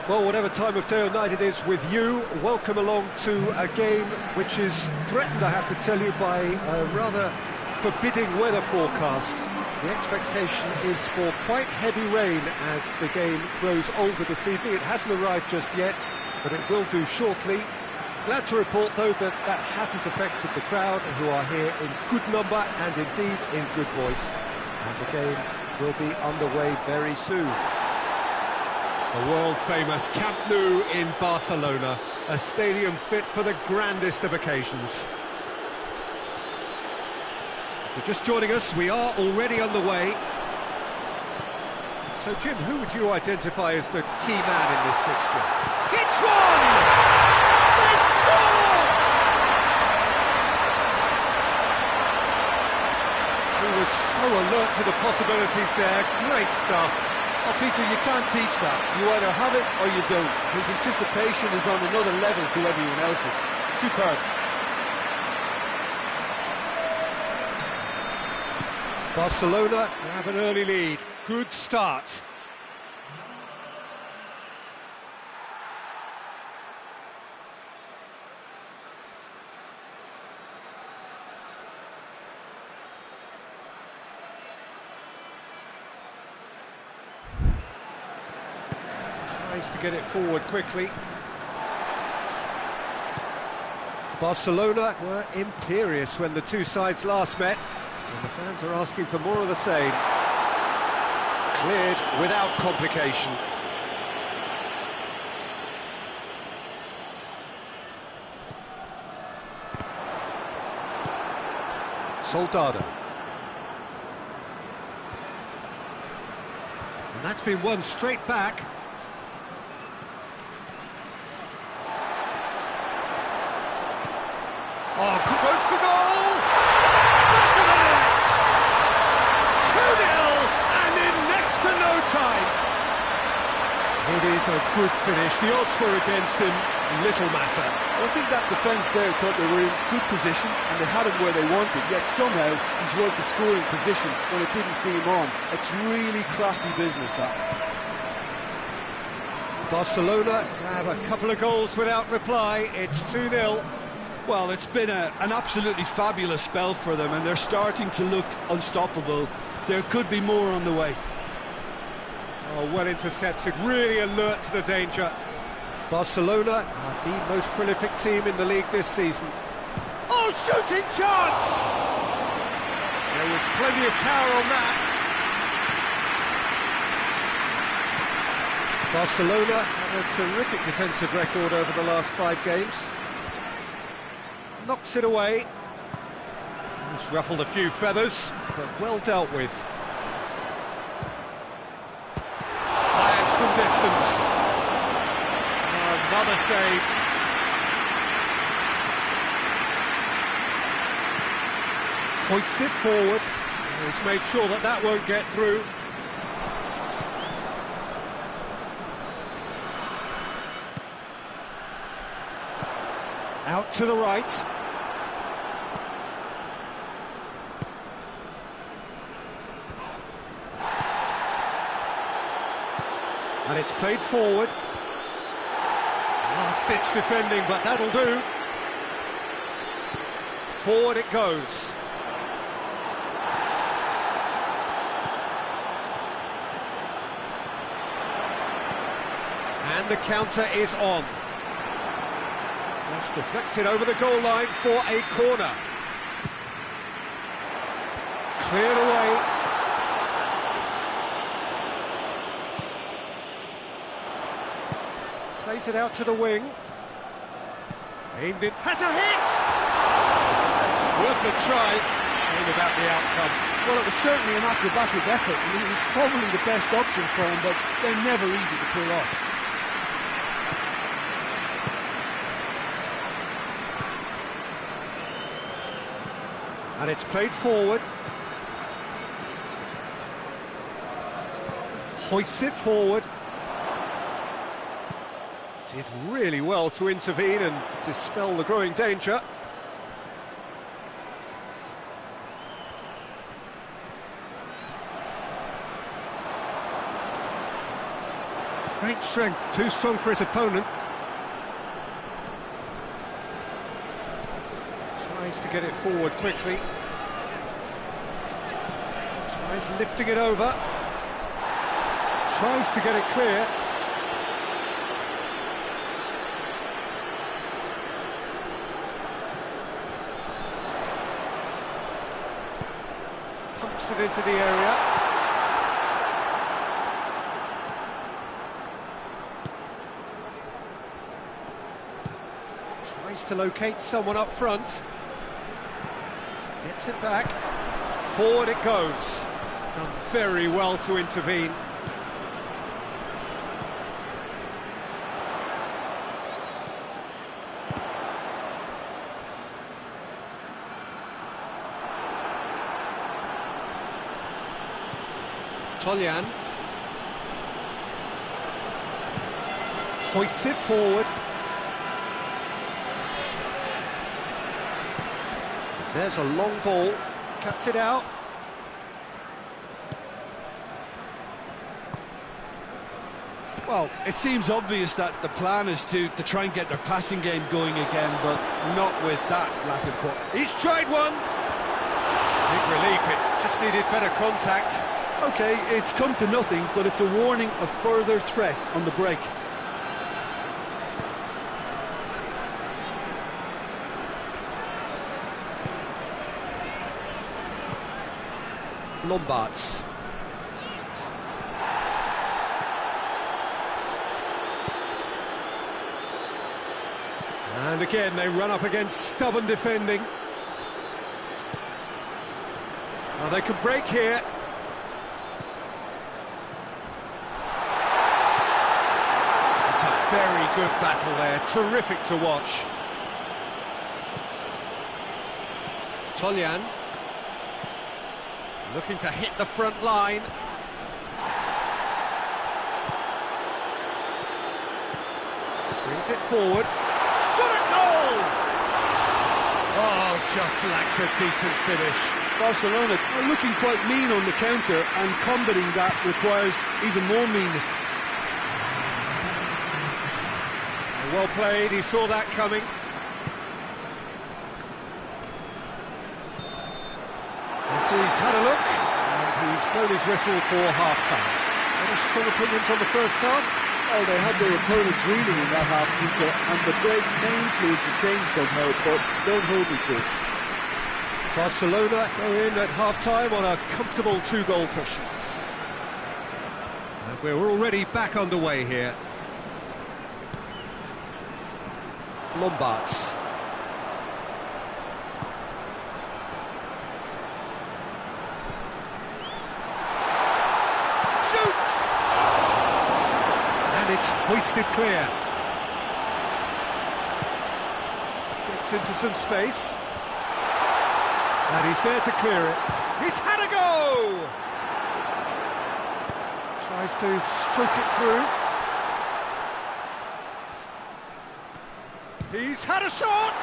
Well, whatever time of day or night it is with you, welcome along to a game which is threatened, I have to tell you, by a rather forbidding weather forecast. The expectation is for quite heavy rain as the game grows older this evening. It hasn't arrived just yet, but it will do shortly. Glad to report, though, that that hasn't affected the crowd, who are here in good number and indeed in good voice. And the game will be underway very soon. The world-famous Camp Nou in Barcelona, a stadium fit for the grandest of occasions. If you're just joining us, we are already underway. So, Jim, who would you identify as the key man in this fixture? Hits one! They score! He was so alert to the possibilities there. Great stuff. Oh, Peter, you can't teach that. You either have it or you don't. His anticipation is on another level to everyone else's. Superb. Barcelona have an early lead. Good start. Tries to get it forward quickly. Barcelona were imperious when the two sides last met, and the fans are asking for more of the same. Cleared without complication. Soldado. And that's been won straight back. Oh, goes for goal! Back of the net! 2-0, and in next to no time. It is a good finish. The odds were against him, little matter. I think that defence there thought they were in good position and they had him where they wanted, yet somehow he's worked the scoring position when it didn't see him on. It's really crafty business, that. Barcelona have a couple of goals without reply. It's 2-0. Well, it's been an absolutely fabulous spell for them, and they're starting to look unstoppable. There could be more on the way. Oh, well intercepted, really alert to the danger. Barcelona are the most prolific team in the league this season. Oh, shooting chance! There was plenty of power on that. Barcelona have a terrific defensive record over the last 5 games. Knocks it away. He's ruffled a few feathers, but well dealt with. Fires from distance. Another save. Hoists it forward. He's made sure that that won't get through. Out to the right. And it's played forward. Last-ditch defending, but that'll do. Forward it goes. And the counter is on. Just deflected over the goal line for a corner. Cleared away. Plays it out to the wing. Aimed it. Has a hit! Worth a try. Shame about the outcome. Well, it was certainly an acrobatic effort, and it was probably the best option for him, but they're never easy to pull off. And it's played forward. Hoists it forward. Did really well to intervene and dispel the growing danger. Great strength, too strong for his opponent. Tries to get it forward quickly. Tries lifting it over. Tries to get it clear. Pumps it into the area. Tries to locate someone up front. Gets it back. Forward it goes. Done very well to intervene. Toljan hoists it forward. There's a long ball, cuts it out. Well, it seems obvious that the plan is to try and get their passing game going again, but not with that lack of quality. He's tried one. Big relief, it just needed better contact. Okay, it's come to nothing, but it's a warning of further threat on the break. Lombards. And again, they run up against stubborn defending. Well, they can break here. It's a very good battle there, terrific to watch. Toljan looking to hit the front line. Brings it forward. Shot at goal! Oh, just lacked a decent finish. Barcelona are looking quite mean on the counter, and combating that requires even more meanness. Well played, he saw that coming. Referee's had a look, and he's blown his whistle for half-time. Any strong opinions on the first half? Well, they had their opponents reeling in that half, Peter, and the break may influence a change somehow, but don't hold me to it. Barcelona go in at half-time on a comfortable two-goal cushion. And we're already back underway here. Lombards. Shoots! And it's hoisted clear. Gets into some space. And he's there to clear it. He's had a go! Tries to stroke it through. He's had a shot!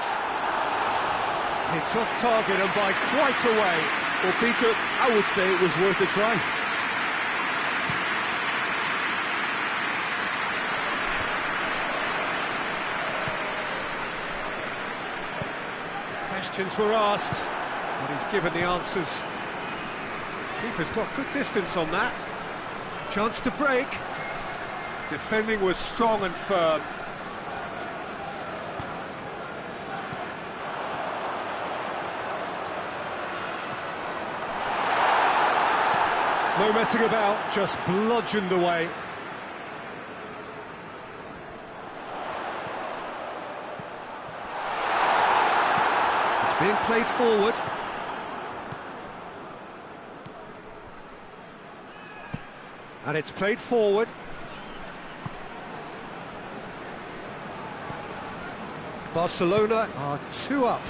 It's off target and by quite a way. Well, Peter, I would say it was worth a try. Questions were asked, but he's given the answers. Keeper's got good distance on that. Chance to break. Defending was strong and firm. No messing about, just bludgeoned away. It's being played forward. And it's played forward. Barcelona are 2 up.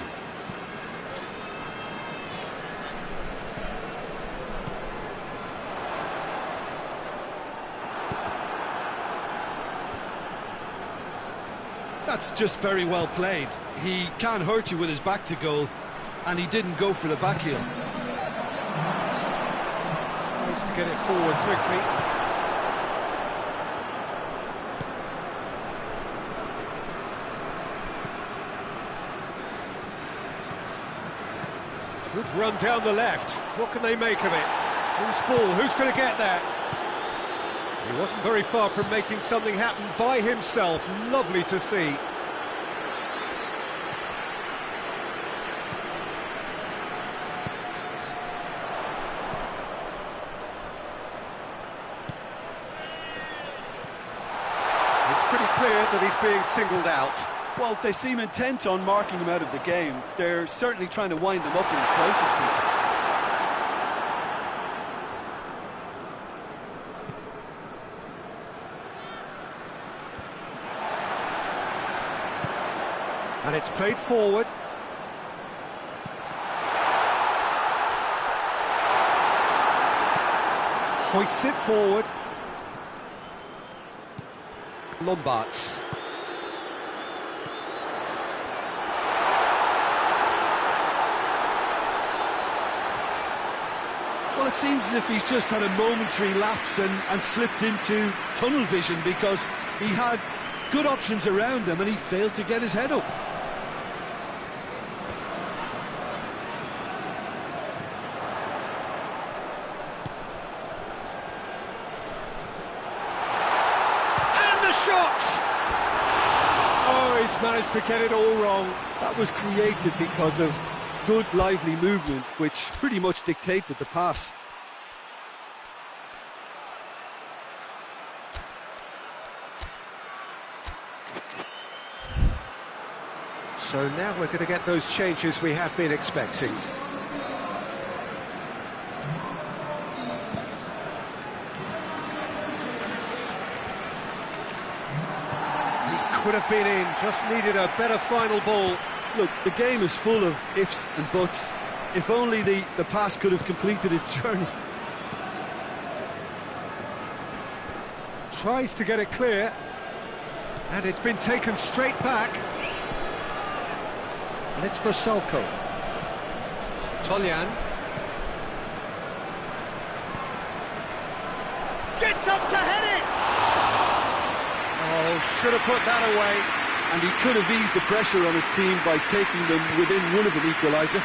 That's just very well played. He can't hurt you with his back to goal, and he didn't go for the back heel. Tries to get it forward quickly. Good run down the left. What can they make of it? Who's ball? Who's going to get there? He wasn't very far from making something happen by himself. Lovely to see. It's pretty clear that he's being singled out. Well, they seem intent on marking him out of the game. They're certainly trying to wind him up in the closest, Peter. And it's played forward. Hoists it forward. Lombards. Well, it seems as if he's just had a momentary lapse and slipped into tunnel vision, because he had good options around him and he failed to get his head up. Shot! Oh, he's managed to get it all wrong. That was created because of good, lively movement, which pretty much dictated the pass. So now we're going to get those changes we have been expecting. Could have been in, just needed a better final ball. Look, the game is full of ifs and buts. If only the pass could have completed its journey. Tries to get it clear, and it's been taken straight back. And it's Versalco. Toljan. Gets up to head it! Oh, should have put that away. And he could have eased the pressure on his team by taking them within one of an equaliser.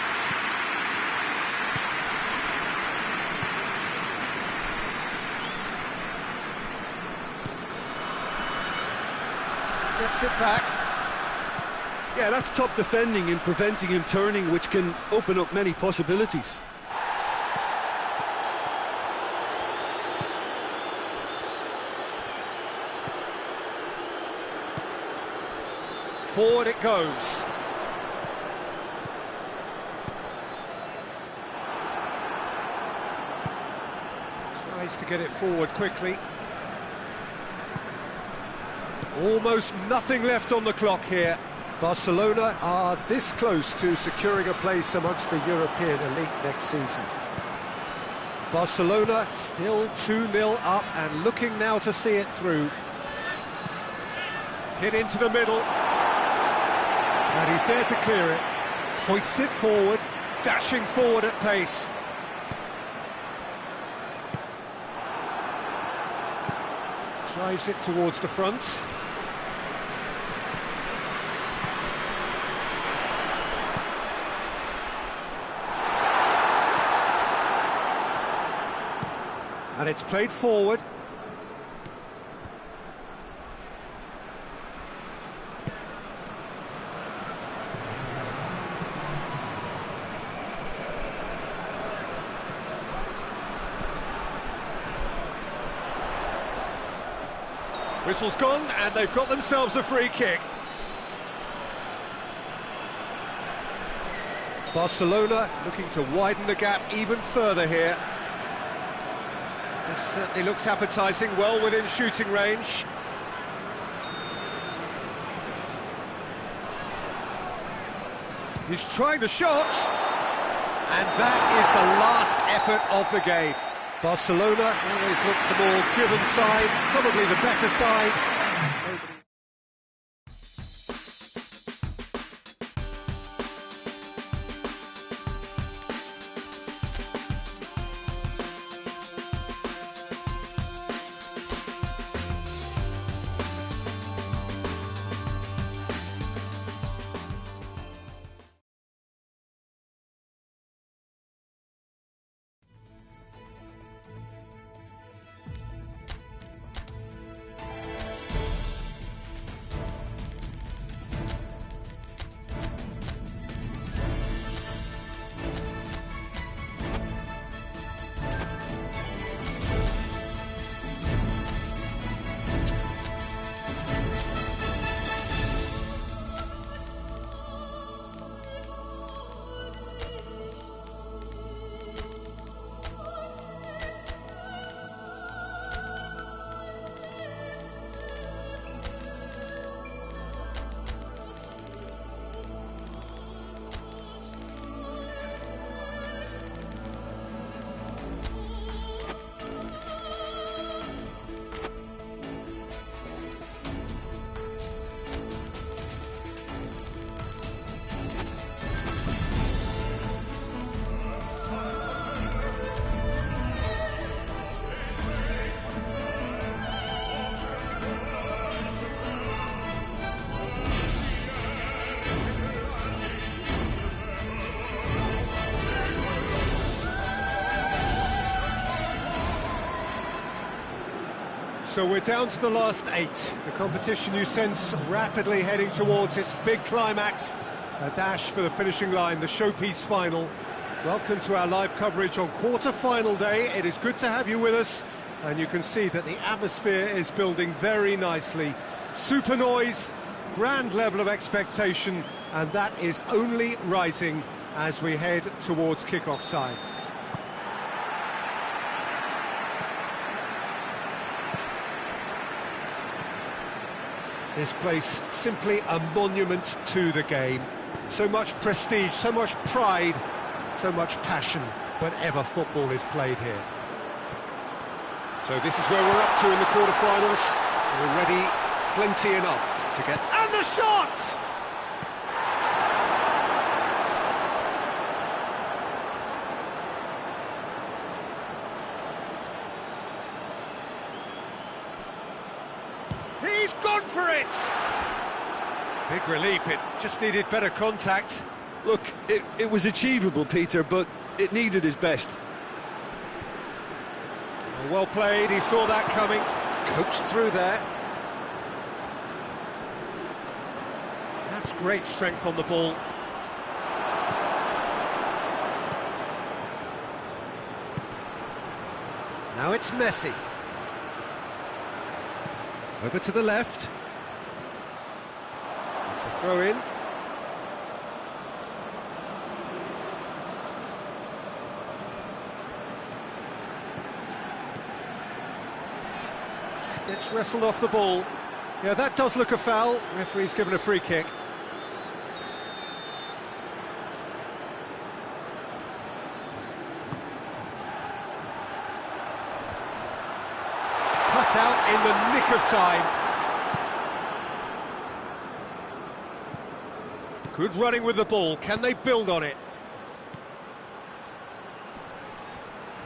Gets it back. Yeah, that's top defending in preventing him turning, which can open up many possibilities. Forward it goes. Tries to get it forward quickly. Almost nothing left on the clock here. Barcelona are this close to securing a place amongst the European elite next season. Barcelona still 2-0 up and looking now to see it through. Hit into the middle. And he's there to clear it. Hoists it forward, dashing forward at pace. Drives it towards the front. And it's played forward. Whistle's gone, and they've got themselves a free kick. Barcelona looking to widen the gap even further here. This certainly looks appetising, well within shooting range. He's trying the shot, and that is the last effort of the game. Barcelona always look the more driven side, probably the better side. So we're down to the last 8. The competition, you sense, rapidly heading towards its big climax. A dash for the finishing line, the showpiece final. Welcome to our live coverage on quarter-final day. It is good to have you with us, and you can see that the atmosphere is building very nicely. Super noise, grand level of expectation, and that is only rising as we head towards kick-off time. This place simply a monument to the game. So much prestige, so much pride, so much passion whenever football is played here. So this is where we're up to in the quarter-finals. Already plenty enough to get... And the shot! He's gone for it! Big relief, it just needed better contact. Look, it was achievable, Peter, but it needed his best. Well played, he saw that coming. Coaxed through there. That's great strength on the ball. Now it's Messi. Over to the left. It's a throw-in. Gets wrestled off the ball. Yeah, that does look a foul. Referee's given a free kick. Cut out in the nick of time. Good running with the ball. Can they build on it?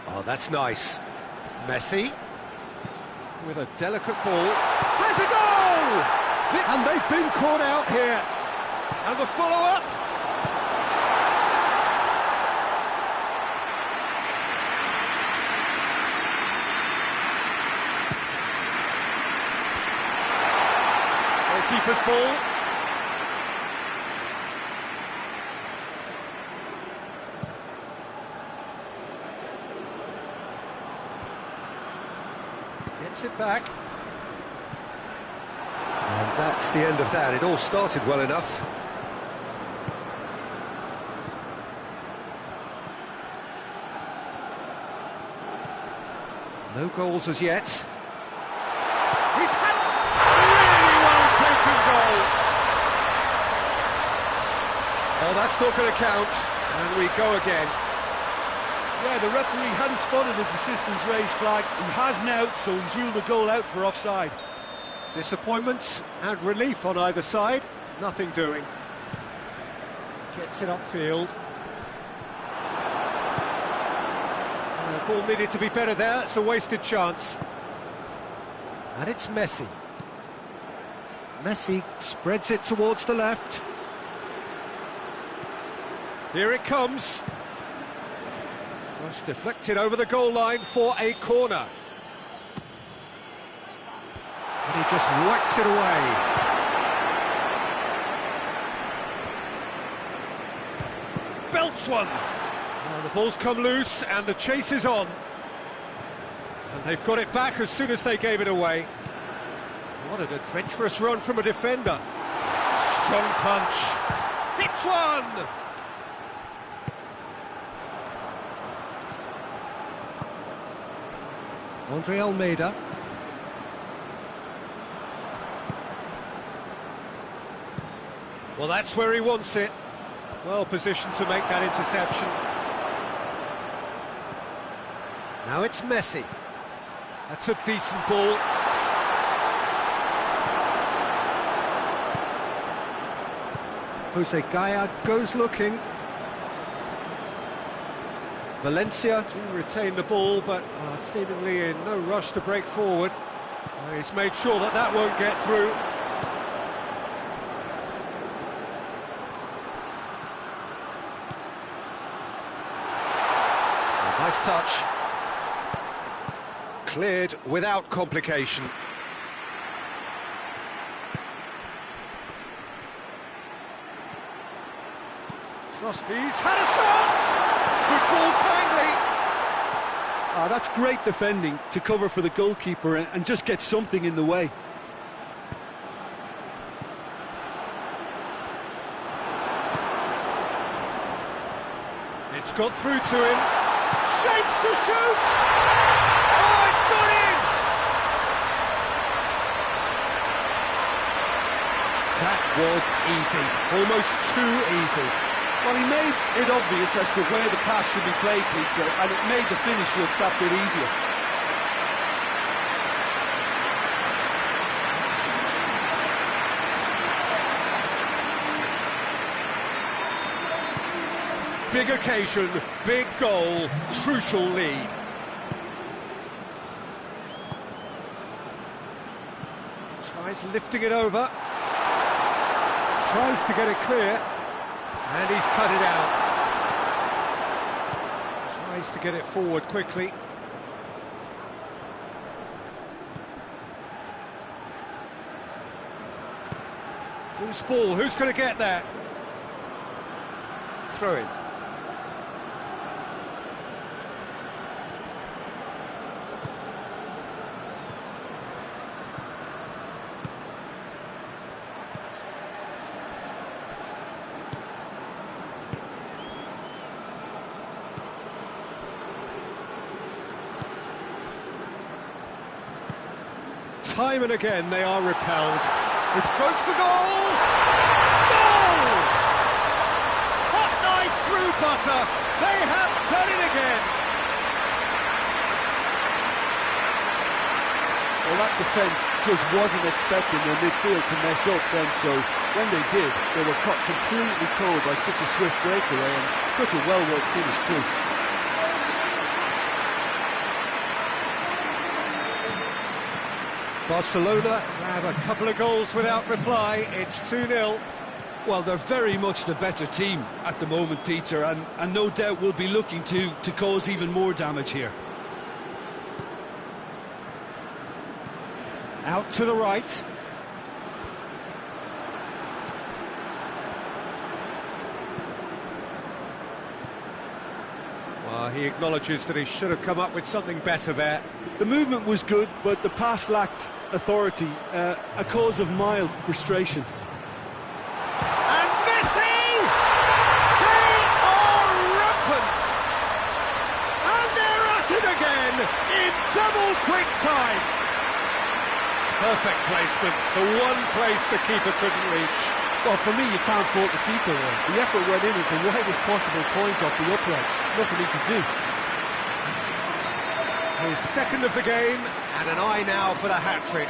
Oh, that's nice. Messi with a delicate ball. Has a goal! And they've been caught out here. And the follow-up. Goalkeeper's ball. Gets it back. And that's the end of that. It all started well enough. No goals as yet. He's had a really well-taken goal. Oh, that's not going to count. And we go again. Yeah, the referee hadn't spotted his assistant's raised flag. He has now, so he's ruled the goal out for offside. Disappointment and relief on either side. Nothing doing. Gets it upfield. The ball needed to be better there. It's a wasted chance. And it's Messi. Messi spreads it towards the left. Here it comes. Just deflected over the goal line for a corner. And he just whacks it away. Belts one. Well, the ball's come loose and the chase is on. And they've got it back as soon as they gave it away. What an adventurous run from a defender. Strong punch. Hits one! Andre Almeida. Well, that's where he wants it. Well positioned to make that interception. Now it's Messi. That's a decent ball. Jose Gaya goes looking. Valencia to retain the ball, but seemingly in no rush to break forward. He's made sure that that won't get through. Nice touch. Cleared without complication. He's had a shot! Could fall kindly. That's great defending to cover for the goalkeeper and just get something in the way. It's got through to him. Shapes to shoot! Oh, it's got in! That was easy. Almost too easy. Well, he made it obvious as to where the pass should be played, Peter, and it made the finish look that bit easier. Big occasion, big goal, crucial lead. Tries lifting it over. Tries to get it clear. And he's cut it out. Tries to get it forward quickly. Loose ball, who's going to get that? Throw in. Time and again they are repelled. It goes for goal! Goal! Hot knife through butter. They have done it again. Well, that defence just wasn't expecting their midfield to mess up then, so when they did, they were caught completely cold by such a swift breakaway and such a well-worked finish too. Barcelona have a couple of goals without reply. It's 2-0. Well, they're very much the better team at the moment, Peter, and no doubt will be looking to cause even more damage here. Out to the right. Well, he acknowledges that he should have come up with something better there. The movement was good, but the pass lacked authority, a cause of mild frustration. And Messi! They are rampant! And they're at it again in double quick time. Perfect placement, the one place the keeper couldn't reach. Well, for me, you can't fault the keeper there. The effort went in at the widest possible point off the upright. Nothing he could do. His second of the game, and an eye now for the hat-trick.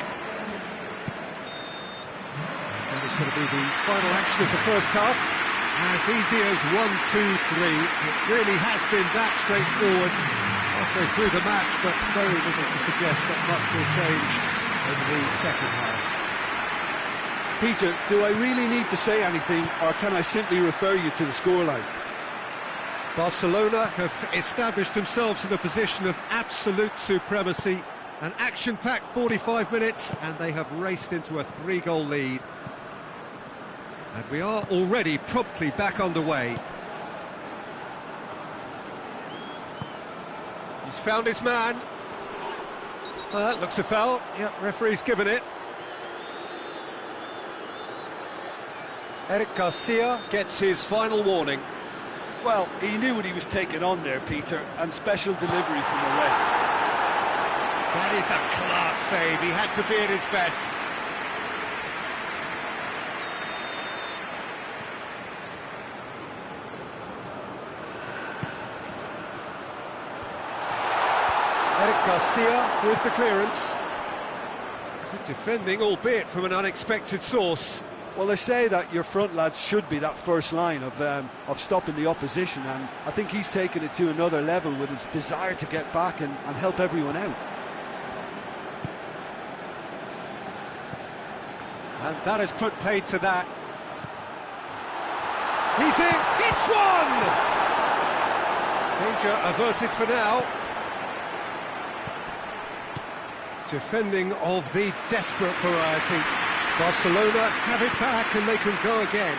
That is going to be the final action of the first half. As easy as 1, 2, 3. It really has been that straightforward halfway through the match, but very little to suggest that much will change over the second half. Peter, do I really need to say anything, or can I simply refer you to the scoreline? Barcelona have established themselves in a position of absolute supremacy. An action-packed 45 minutes, and they have raced into a 3-goal lead. And we are already promptly back underway. He's found his man. That looks a foul. Yep, referee's given it. Eric Garcia gets his final warning. Well, he knew what he was taking on there, Peter, and special delivery from the ref. That is a class save. He had to be at his best. Eric Garcia with the clearance. Good defending, albeit from an unexpected source. Well, they say that your front lads should be that first line of stopping the opposition, and I think he's taken it to another level with his desire to get back and help everyone out. And that has put paid to that. He's in, it's one! Danger averted for now. Defending of the desperate variety. Barcelona have it back and they can go again.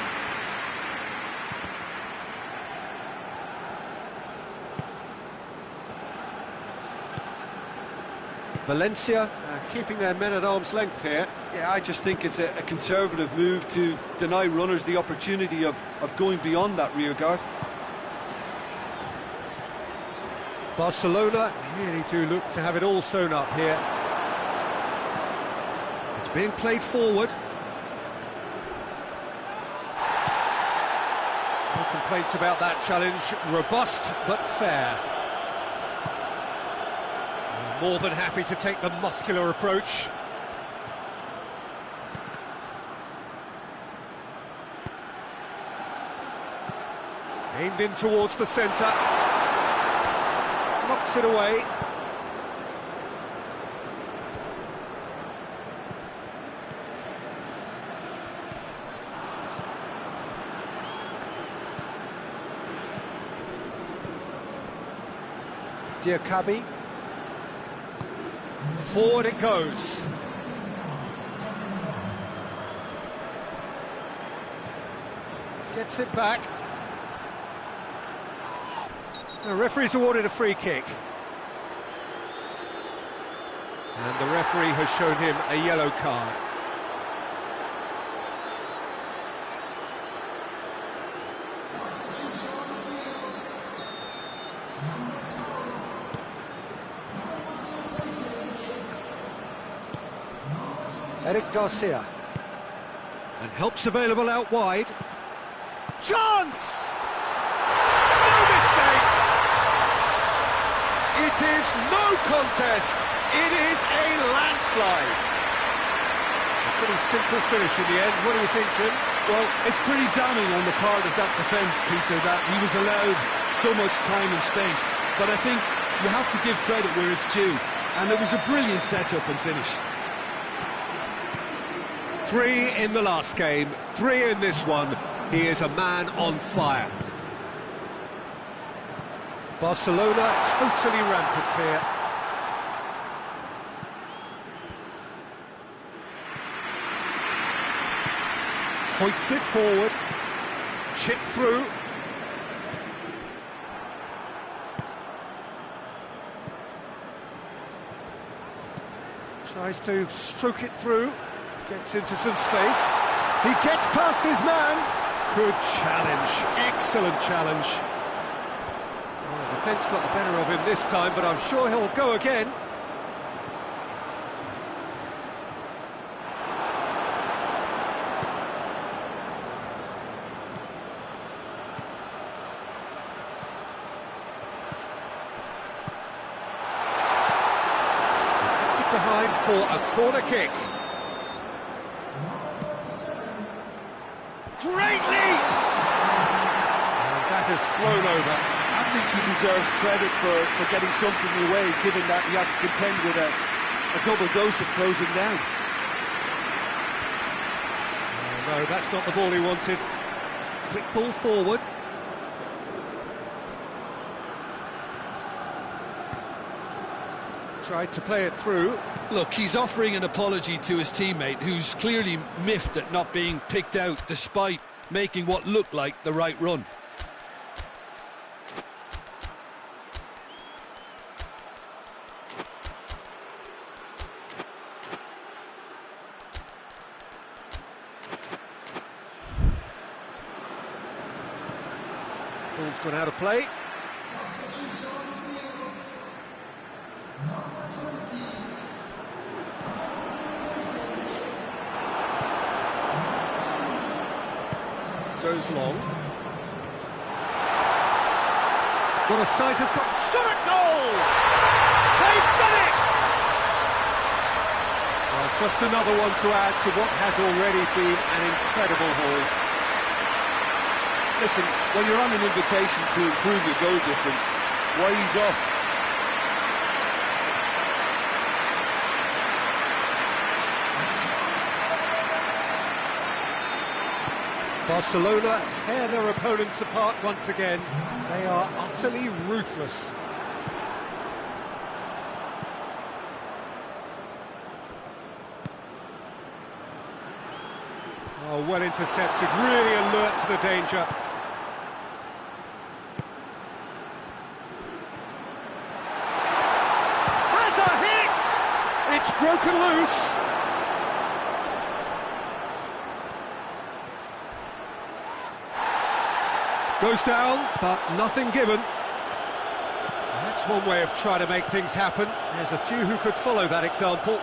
Valencia keeping their men at arm's length here. Yeah, I just think it's a conservative move to deny runners the opportunity of going beyond that rear guard. Barcelona really do look to have it all sewn up here. It's being played forward. No complaints about that challenge. Robust but fair. More than happy to take the muscular approach. Aimed in towards the centre. Knocks it away. Diakabi. Forward it goes. Gets it back. The referee's awarded a free kick. And the referee has shown him a yellow card. Eric Garcia. And help's available out wide. Chance! No mistake! It is no contest. It is a landslide. A pretty simple finish in the end. What do you think, Jim? Well, it's pretty damning on the part of that defence, Peter, that he was allowed so much time and space. But I think you have to give credit where it's due. And it was a brilliant setup and finish. 3 in the last game, 3 in this one. He is a man on fire. Barcelona totally rampant here. Hoists it forward. Chip through. Tries to stroke it through. Gets into some space. He gets past his man. Good challenge. Excellent challenge. Well, the defence got the better of him this time, but I'm sure he'll go again. Deflected behind for a corner kick. Great leap! And that has flown over. I think he deserves credit for getting something away, given that he had to contend with a double dose of closing down. Oh, no, that's not the ball he wanted. Quick ball forward. Tried to play it through. Look, he's offering an apology to his teammate, who's clearly miffed at not being picked out despite making what looked like the right run. Ball's gone out of play. Goes long. Got a sight of shot at goal! They've done it! Well, just another one to add to what has already been an incredible haul. Listen, when you're on an invitation to improve your goal difference, why ease off? Barcelona tear their opponents apart once again. They are utterly ruthless. Oh, well intercepted, really alert to the danger. Has a hit! broken loose. Goes down, but nothing given. That's one way of trying to make things happen. There's a few who could follow that example.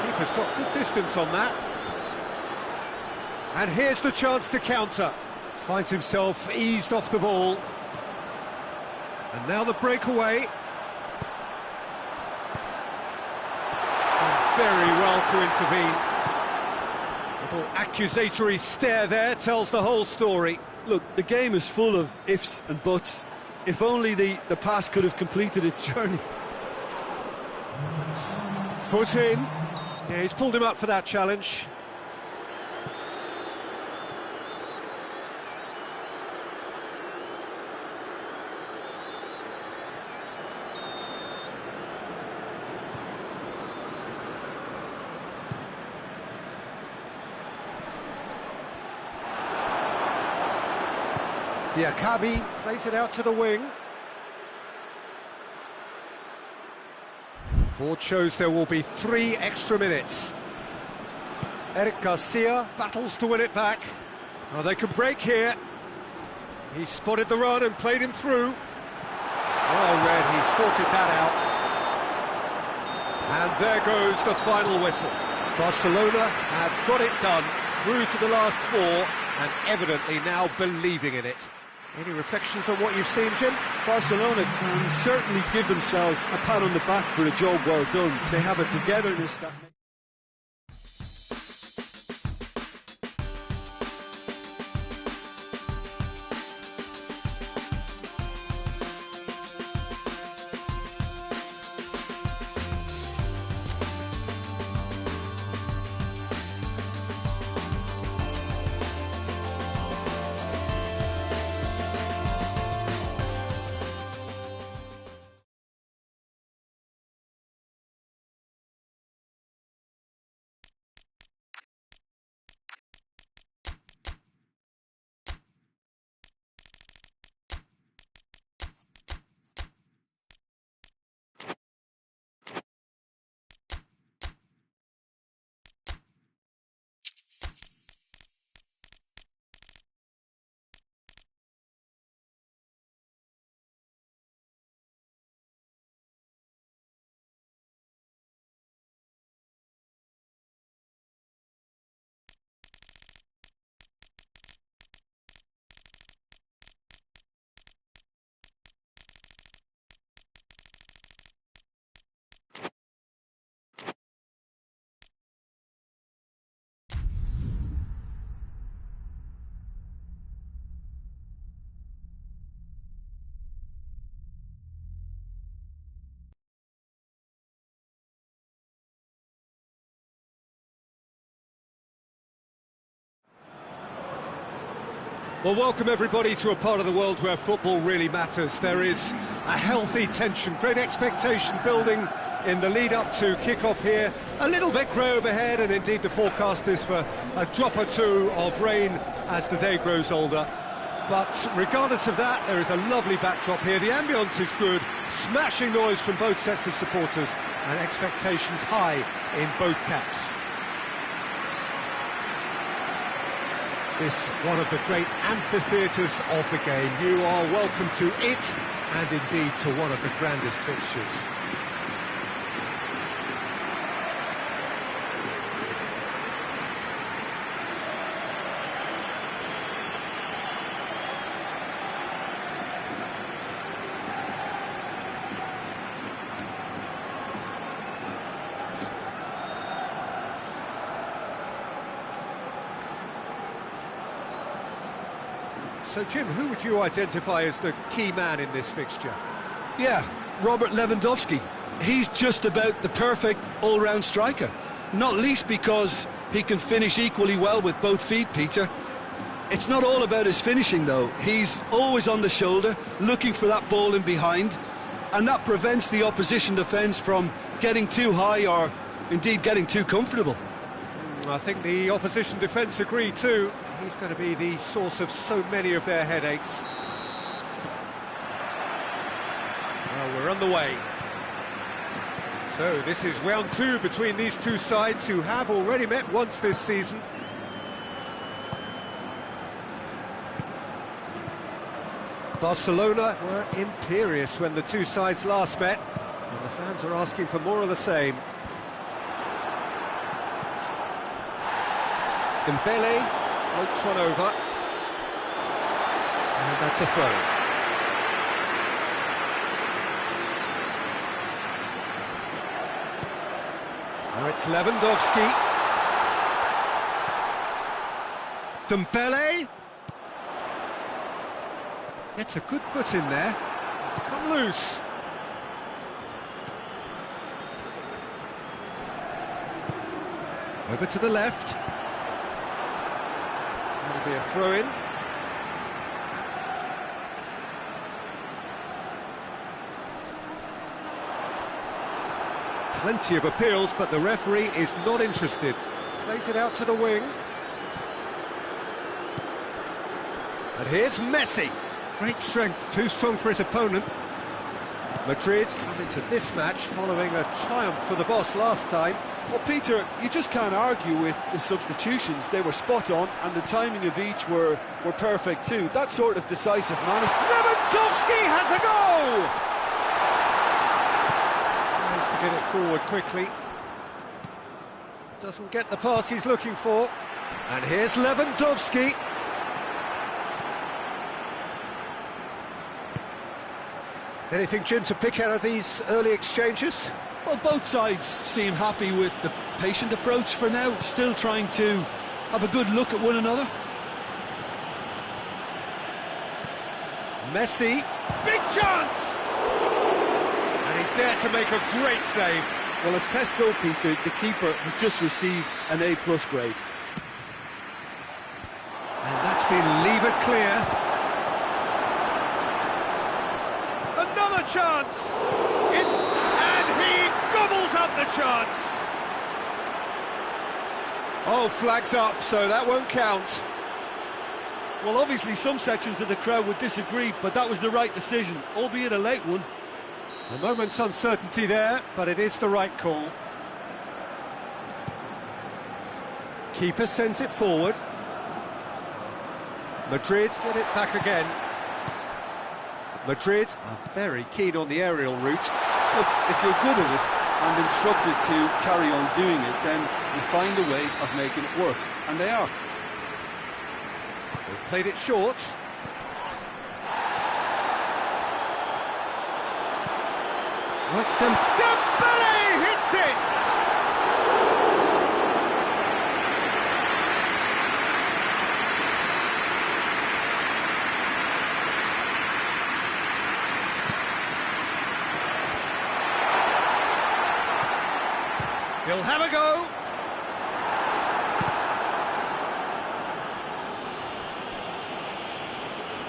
Keeper's got good distance on that. And here's the chance to counter. Finds himself eased off the ball. And now the breakaway. Done very well to intervene. Little accusatory stare there tells the whole story. Look, the game is full of ifs and buts. If only the pass could have completed its journey. Foot in. Yeah, he's pulled him up for that challenge. Diakabi plays it out to the wing. Board shows there will be 3 extra minutes. Eric Garcia battles to win it back. Oh, they can break here. He spotted the run and played him through. Oh, Red, he sorted that out. And there goes the final whistle. Barcelona have got it done, through to the last 4, and evidently now believing in it. Any reflections on what you've seen, Jim? Barcelona can certainly give themselves a pat on the back for a job well done. They have a togetherness that... Well, welcome everybody to a part of the world where football really matters. There is a healthy tension, great expectation building in the lead-up to kick-off here. A little bit grey overhead, and indeed the forecast is for a drop or two of rain as the day grows older. But regardless of that, there is a lovely backdrop here. The ambience is good, smashing noise from both sets of supporters, and expectations high in both camps. This one of the great amphitheatres of the game. You are welcome to it, and indeed to one of the grandest fixtures. So, Jim, who would you identify as the key man in this fixture? Yeah, Robert Lewandowski. He's just about the perfect all-round striker. Not least because he can finish equally well with both feet, Peter. It's not all about his finishing, though. He's always on the shoulder, looking for that ball in behind, and that prevents the opposition defence from getting too high or, indeed, getting too comfortable. I think the opposition defence agree too. He's going to be the source of so many of their headaches. We're on the way. So this is round two between these two sides who have already met once this season. Barcelona were imperious when the two sides last met, and the fans are asking for more of the same. Dembele floats one over, and that's a throw. Now it's Lewandowski. Dembele. Gets a good foot in there. It's come loose. Over to the left. That'll be a throw-in. Plenty of appeals, but the referee is not interested. Plays it out to the wing. And here's Messi. Great strength, too strong for his opponent. Madrid come into this match following a triumph for the boss last time. Well, Peter, you just can't argue with the substitutions. They were spot on, and the timing of each were perfect too. That sort of decisive management. Lewandowski has a goal! Tries to get it forward quickly. Doesn't get the pass he's looking for. And here's Lewandowski. Anything, Jim, to pick out of these early exchanges? Well, both sides seem happy with the patient approach for now, still trying to have a good look at one another. Messi, big chance! And he's there to make a great save. Well, as tests go, Peter, the keeper has just received an A+ grade. And that's been levered clear. Another chance! And he gobbles up the chance! Oh, flags up, so that won't count. Well, obviously some sections of the crowd would disagree, but that was the right decision, albeit a late one. A moment's uncertainty there, but it is the right call. Keeper sends it forward. Madrid get it back again. Madrid are very keen on the aerial route. Look, if you're good at it and instructed to carry on doing it, then you find a way of making it work, and they are. They've played it short. What's Dembele hits it! He'll have a go.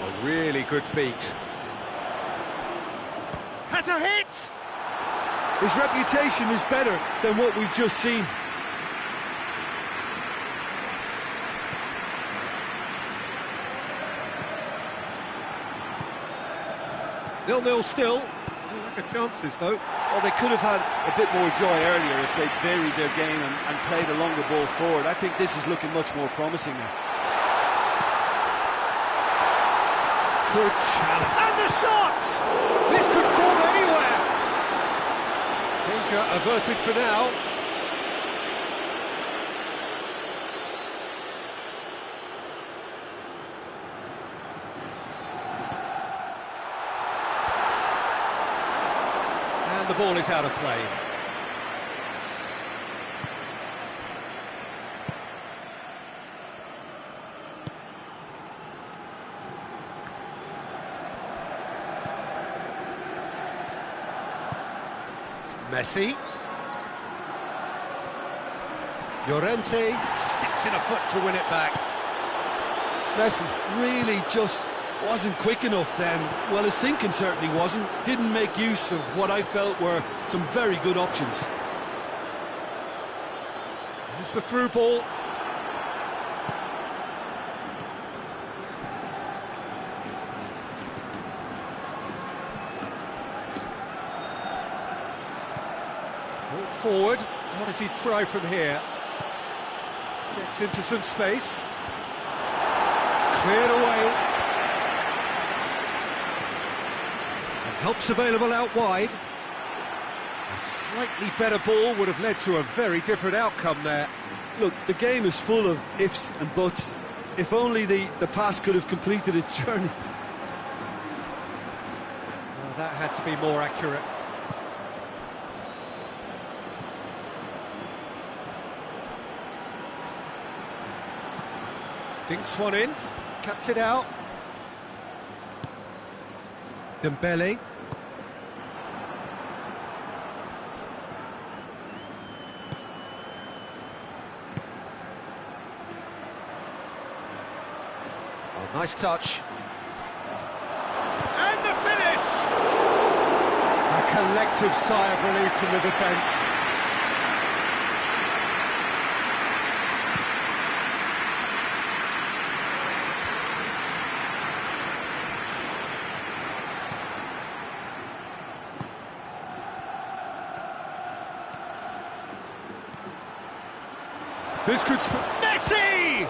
A really good feat. Has a hit! His reputation is better than what we've just seen. Nil-nil still. No lack of chances, though. Well, they could have had a bit more joy earlier if they'd varied their game and played a longer ball forward. I think this is looking much more promising now. Good challenge. And the shot! This could fall anywhere. Danger averted for now. And the ball is out of play. Messi. Llorente sticks in a foot to win it back. Messi really just wasn't quick enough then. Well, his thinking certainly wasn't. Didn't make use of what I felt were some very good options. Here's the through ball. forward. What does he try from here? Gets into some space. Cleared away. And help's available out wide. A slightly better ball would have led to a very different outcome there. Look, the game is full of ifs and buts. If only the pass could have completed its journey. Well, that had to be more accurate. Dinks one in, cuts it out. Dembele. Oh, nice touch. And the finish! A collective sigh of relief from the defence. This could... Messi!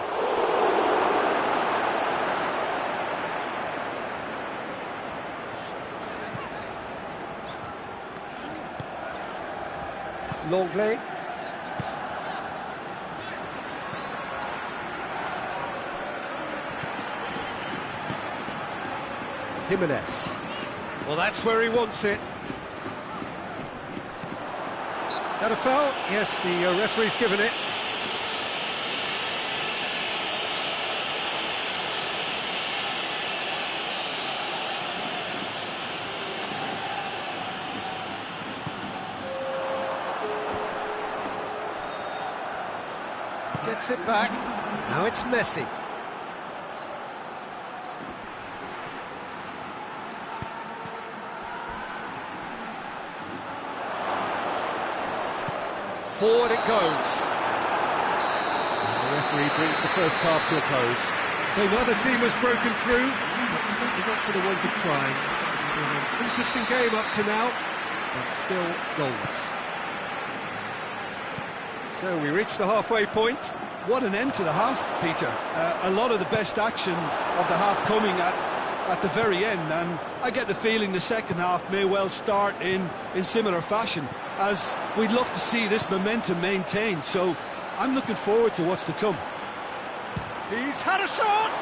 Longley. Jimenez. Well, that's where he wants it. That a foul? Yes, the referee's given it. Gets it back. Now it's Messi. Forward it goes. And the referee brings the first half to a close. So neither team has broken through, but certainly not for the want of trying. It's been an interesting game up to now, but still goals. So we reach the halfway point. What an end to the half, Peter. A lot of the best action of the half coming at the very end, and I get the feeling the second half may well start in similar fashion, as we'd love to see this momentum maintained, so I'm looking forward to what's to come. He's had a shot!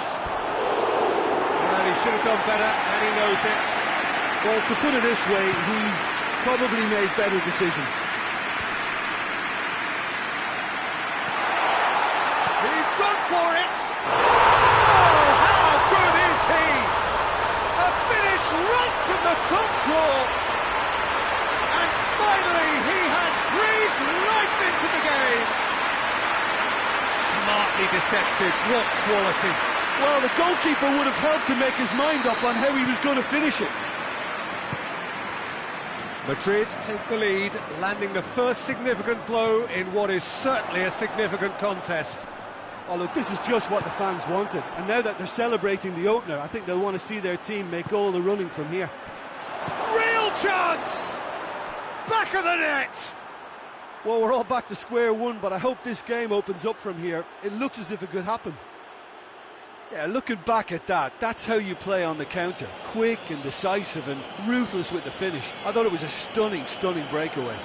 Well, he should have done better, and he knows it. Well, to put it this way, he's probably made better decisions. For it. Oh, how good is he? A finish right from the top draw. And finally he has breathed life into the game. Smartly deceptive, what quality. Well, the goalkeeper would have helped to make his mind up on how he was going to finish it. Madrid take the lead, landing the first significant blow in what is certainly a significant contest. Oh, look, this is just what the fans wanted. And now that they're celebrating the opener, I think they'll want to see their team make all the running from here. Real chance! Back of the net! Well, we're all back to square one, but I hope this game opens up from here. It looks as if it could happen. Yeah, looking back at that, that's how you play on the counter. Quick and decisive and ruthless with the finish. I thought it was a stunning, stunning breakaway.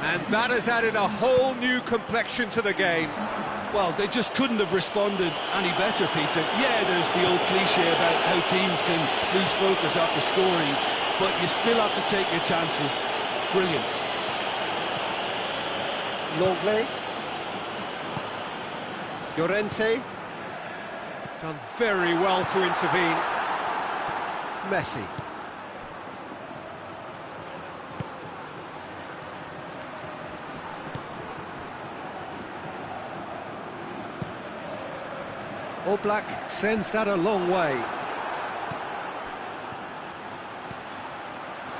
And that has added a whole new complexion to the game. Well, they just couldn't have responded any better, Peter. Yeah, there's the old cliche about how teams can lose focus after scoring, but you still have to take your chances. Brilliant. Longley. Llorente. Done very well to intervene. Messi. Oblak sends that a long way.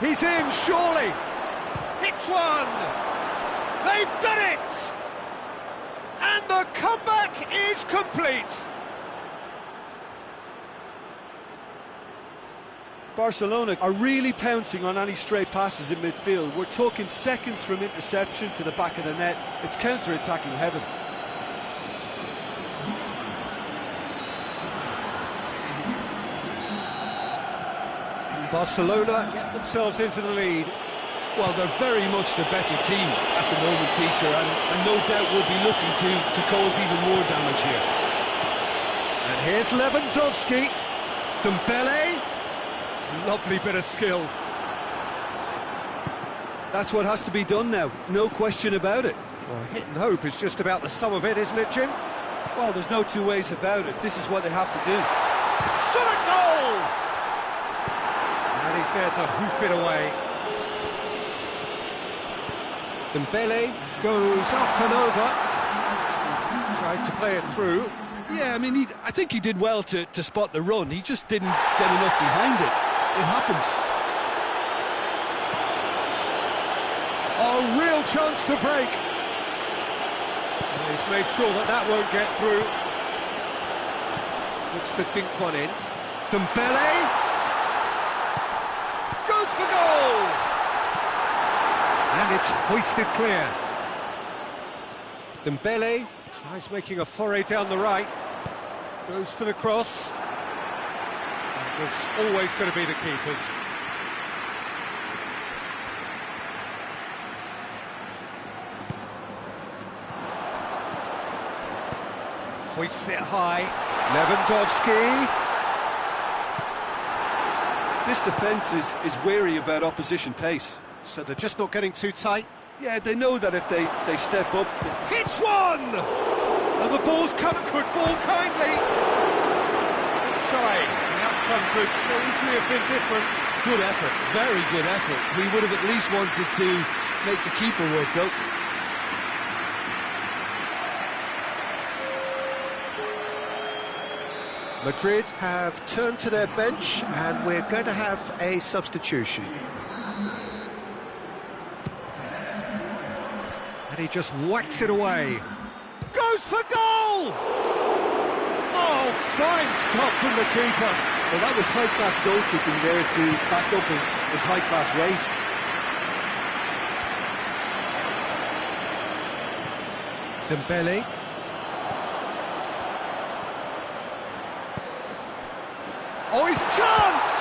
He's in, surely! Hits one! They've done it! And the comeback is complete! Barcelona are really pouncing on any stray passes in midfield. We're talking seconds from interception to the back of the net. It's counter-attacking heaven. Barcelona get themselves into the lead. Well, they're very much the better team at the moment, Peter, and no doubt will be looking to cause even more damage here. And here's Lewandowski. Dembele. Lovely bit of skill. That's what has to be done now, no question about it. Well, hit and hope is just about the sum of it, isn't it, Jim? Well, there's no two ways about it. This is what they have to do. Shot a goal! And he's there to hoof it away. Dembele goes up and over. Tried to play it through. Yeah, I mean, I think he did well to spot the run. He just didn't get enough behind it. It happens. A real chance to break. And he's made sure that won't get through. Looks to dink one in. Dembele goes for goal! And it's hoisted clear. Dembele tries making a foray down the right. Goes for the cross. It's always going to be the keepers. Hoists it high. Lewandowski. This defence is wary about opposition pace. So they're just not getting too tight. Yeah, they know that if they step up... Hits one! And the ball's come, could fall kindly. Try. The outcome could so easily have been different. Good effort, very good effort. He would have at least wanted to make the keeper work out. Madrid have turned to their bench and we're going to have a substitution. And he just whacks it away. Goes for goal! Oh, fine stop from the keeper. Well, that was high-class goalkeeping there to back up his high-class wage. Dembele. Oh, his chance!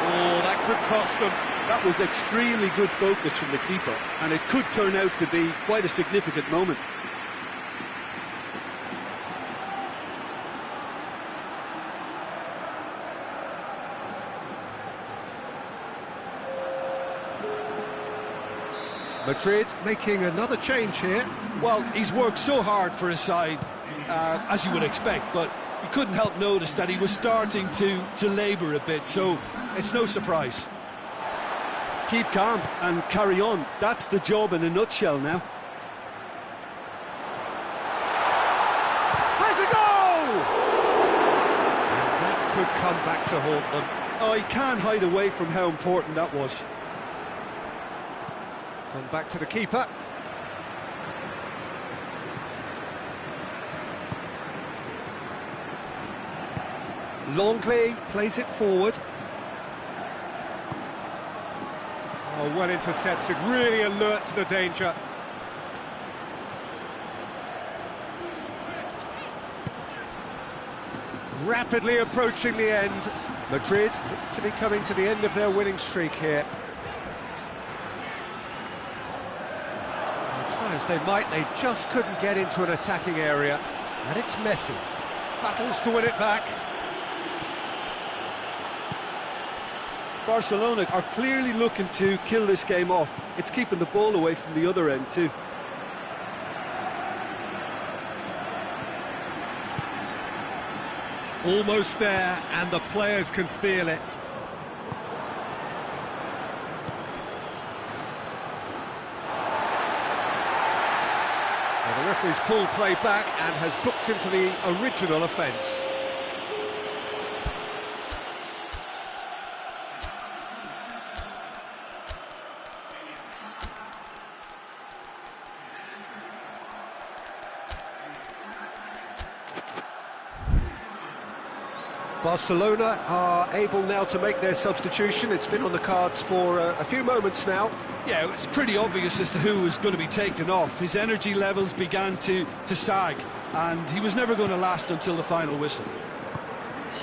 Oh, that could cost them. That was extremely good focus from the keeper, and it could turn out to be quite a significant moment. Madrid making another change here. Well, he's worked so hard for his side, as you would expect, but you couldn't help notice that he was starting to labour a bit, so it's no surprise. Keep calm and carry on. That's the job in a nutshell now. Has a goal! And that could come back to haunt them. Oh, he can't hide away from how important that was. Gone back to the keeper. Longley plays it forward. Oh, well intercepted, really alert to the danger. Rapidly approaching the end. Madrid look to be coming to the end of their winning streak here. Try as they might, they just couldn't get into an attacking area. And it's Messi. Battles to win it back. Barcelona are clearly looking to kill this game off. It's keeping the ball away from the other end too. Almost there, and the players can feel it. Well, the referee's pulled play back and has booked him for the original offence. Barcelona are able now to make their substitution. It's been on the cards for a few moments now. Yeah, it's pretty obvious as to who was going to be taken off. His energy levels began to sag, and he was never going to last until the final whistle.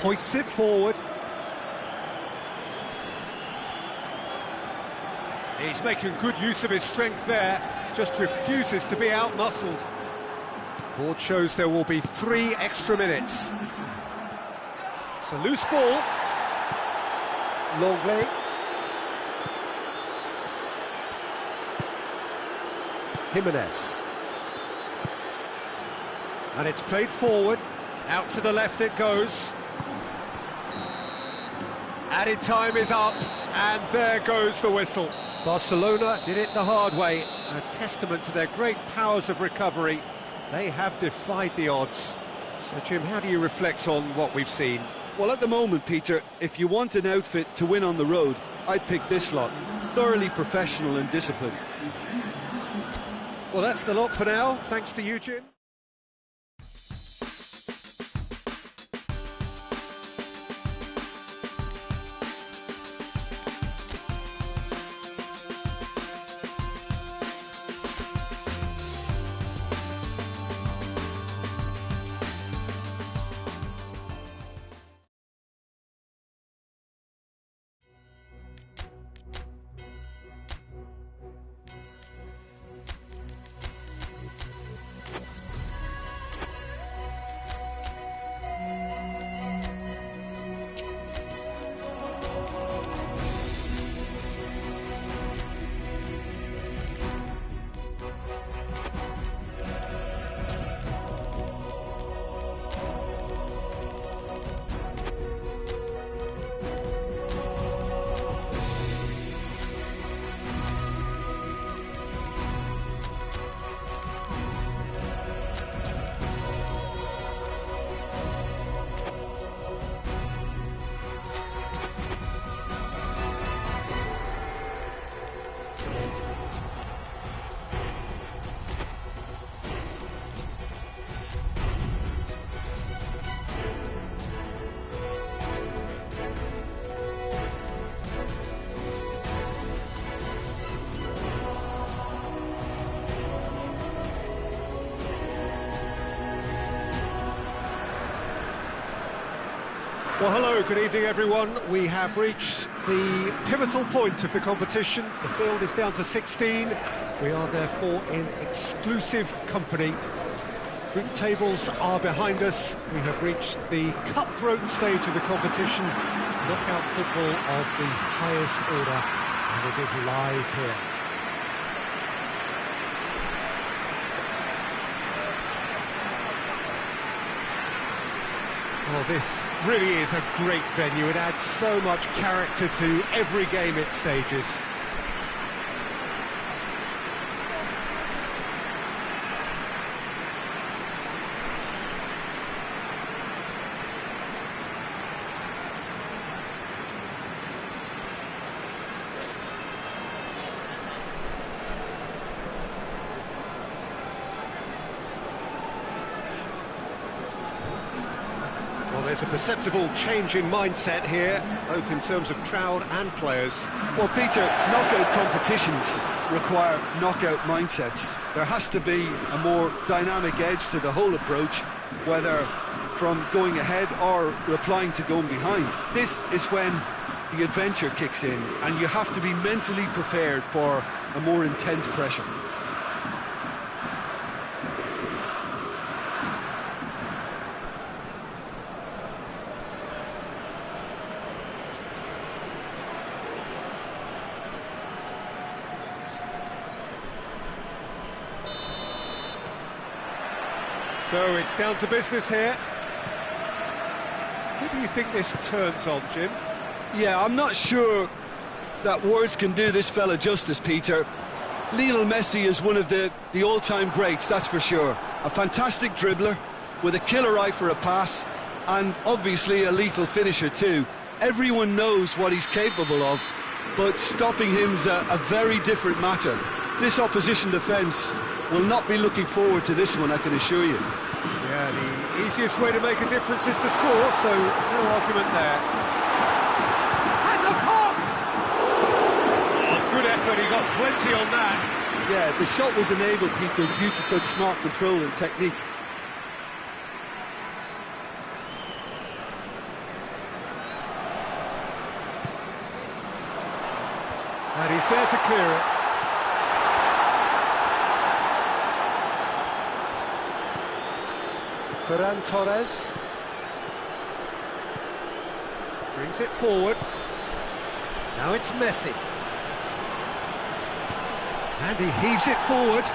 Hoists it forward. He's making good use of his strength there, just refuses to be out-muscled. Board shows there will be 3 extra minutes. It's a loose ball. Longley. Jimenez. And it's played forward. Out to the left it goes. Added time is up, and there goes the whistle. Barcelona did it the hard way, a testament to their great powers of recovery. They have defied the odds. So, Jim, how do you reflect on what we've seen? Well, at the moment, Peter, if you want an outfit to win on the road, I'd pick this lot. Thoroughly professional and disciplined. Well, that's the lot for now. Thanks to you, Jim. Well, hello, good evening everyone. We have reached the pivotal point of the competition. The field is down to 16. We are therefore in exclusive company. Group tables are behind us. We have reached the cutthroat stage of the competition. Knockout football of the highest order, and it is live here. Oh, this really is a great venue. It adds so much character to every game it stages. There's a perceptible change in mindset here, both in terms of crowd and players. Well, Peter, knockout competitions require knockout mindsets. There has to be a more dynamic edge to the whole approach, whether from going ahead or replying to going behind. This is when the adventure kicks in, and you have to be mentally prepared for a more intense pressure. So it's down to business here. Who do you think this turns on, Jim? Yeah, I'm not sure that words can do this fella justice, Peter. Lionel Messi is one of the all-time greats, that's for sure. A fantastic dribbler with a killer eye for a pass, and obviously a lethal finisher too. Everyone knows what he's capable of, but stopping him's a very different matter. This opposition defence will not be looking forward to this one, I can assure you. Yeah, the Easiest way to make a difference is to score, so no argument there. Has a pop! Oh, good effort, he got plenty on that. Yeah, the shot was enabled, Peter, due to such smart control and technique. And he's there to clear it. Ferran Torres brings it forward. Now it's Messi. And he heaves it forward.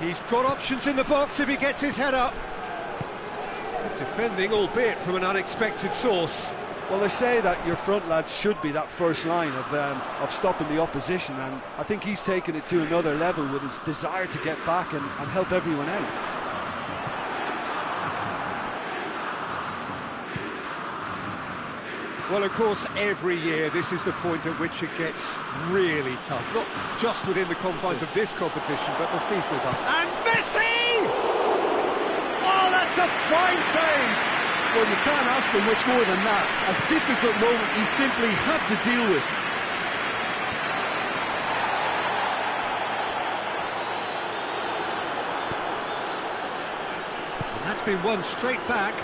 He's got options in the box if he gets his head up. Good defending, albeit from an unexpected source. Well, they say that your front lads should be that first line of stopping the opposition, and I think he's taken it to another level with his desire to get back and help everyone out. Well, of course, every year this is the point at which it gets really tough. Not just within the confines of this competition, but the season is up. And Messi! Oh, that's a fine save! Well, you can't ask for much more than that. A difficult moment he simply had to deal with. And that's been won straight back.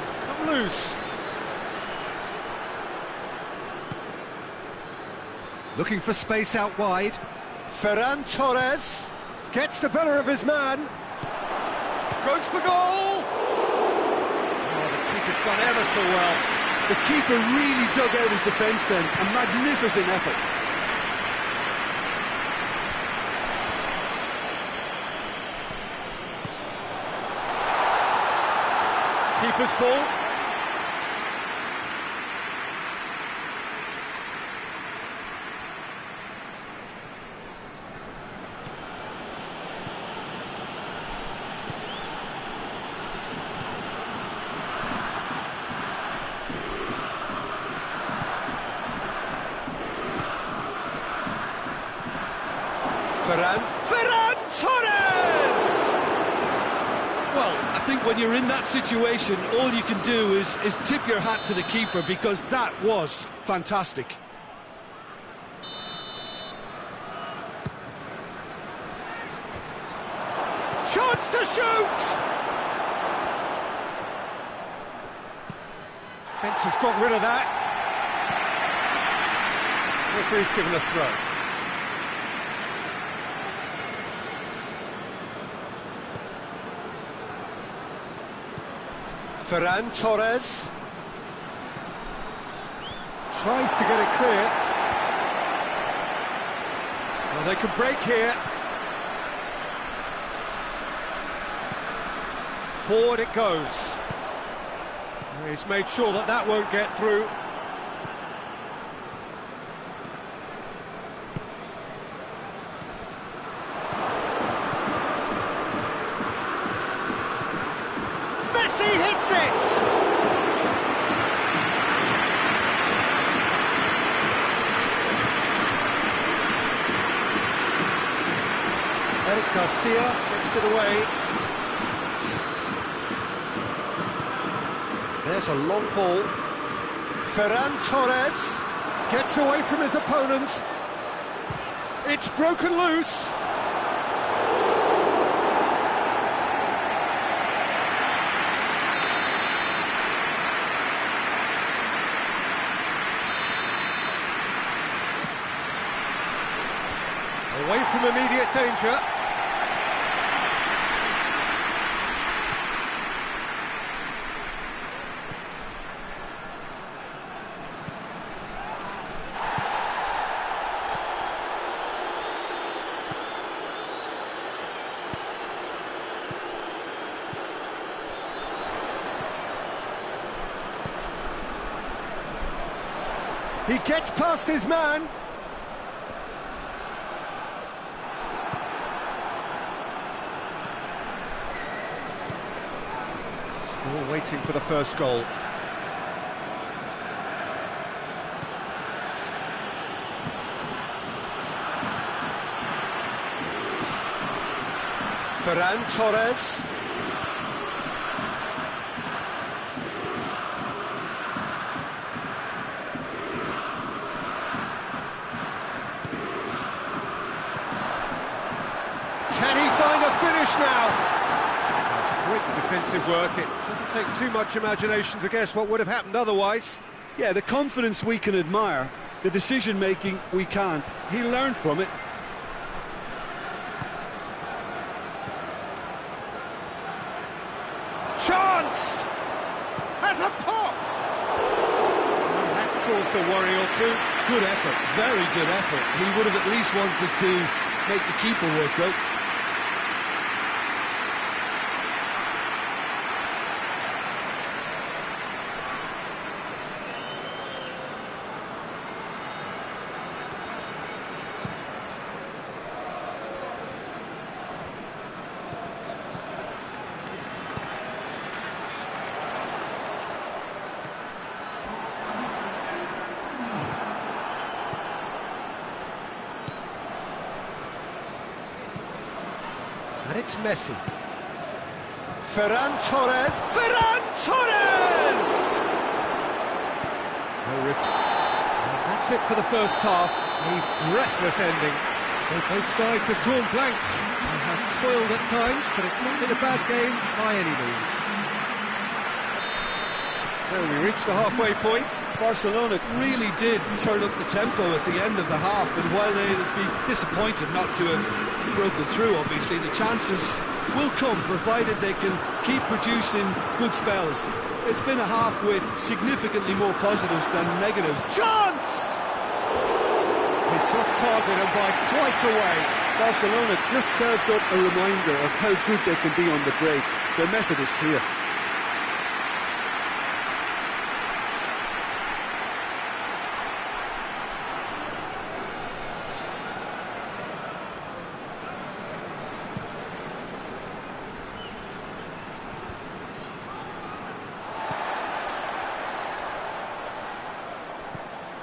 It's come loose. Looking for space out wide. Ferran Torres gets the better of his man. Goes for goal! He's done ever so well. The keeper really dug out his defence then. A magnificent effort. Keeper's ball. Ferran Torres! Well, I think when you're in that situation, all you can do is tip your hat to the keeper, because that was fantastic. Chance to shoot! Fence has got rid of that. Referee's given a throw. Ferran Torres tries to get it clear. Well, they can break here. Forward it goes. He's made sure that that won't get through. Messi hits it! Eric Garcia gets it away. There's a long ball. Ferran Torres gets away from his opponent. It's broken loose. Away from immediate danger. He gets past his man. Still waiting for the first goal. Ferran Torres. Can he find a finish now? That's great defensive work. It doesn't take too much imagination to guess what would have happened otherwise. Yeah, the confidence we can admire, the decision-making we can't. He learned from it. Chance! Has a pop! Well, that's caused a worry or two. Good effort, very good effort. He would have at least wanted to make the keeper work out. And it's Messi. Ferran Torres. Ferran Torres! And that's it for the first half. A breathless ending. So both sides have drawn blanks. They have toiled at times, but it's not been a bad game by any means. So we reach the halfway point. Barcelona really did turn up the tempo at the end of the half, and while they'll be disappointed not to have broken through, obviously, the chances will come, provided they can keep producing good spells. It's been a half with significantly more positives than negatives. Chance! It's off target and by quite a way. Barcelona just served up a reminder of how good they can be on the break. Their method is clear.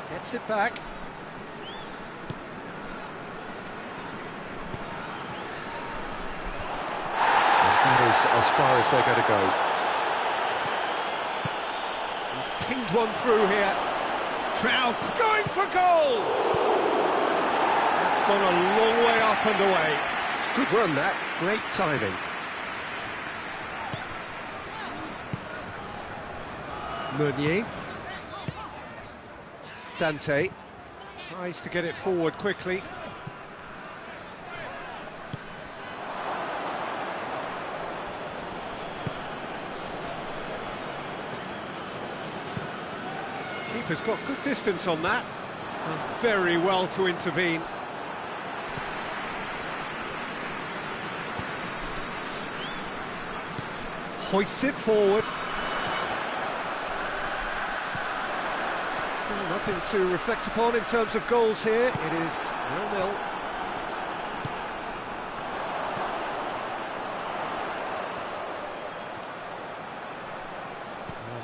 Gets it back. And that is as far as they're going to go. He's pinged one through here. Trout going for goal! That's gone a long way up and away. It's a good run, that. Great timing. Meunier. Dante tries to get it forward quickly. Keeper's got good distance on that. Done very well to intervene. Hoists it forward. Still nothing to reflect upon in terms of goals here. It is 0-0.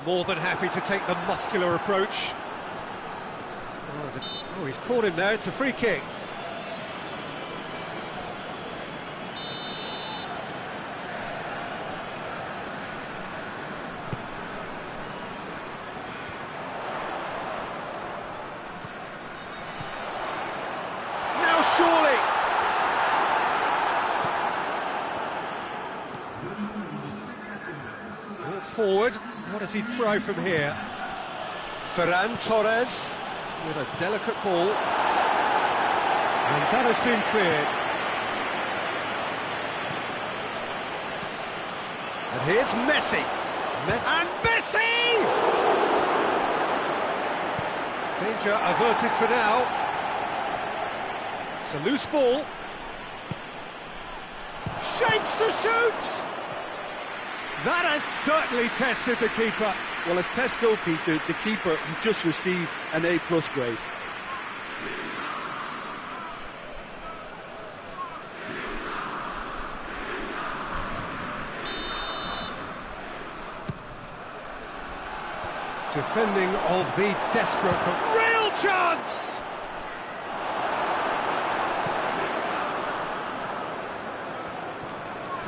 More than happy to take the muscular approach. Oh, he's caught him there. It's a free kick. Now surely. Brought forward. What does he try from here? Ferran Torres with a delicate ball. And that has been cleared. And here's Messi. And Messi! Danger averted for now. It's a loose ball. Shapes to shoot! That has certainly tested the keeper. Well, as tests go, Peter, the keeper has just received an A+ grade. Defending of the desperate, real chance!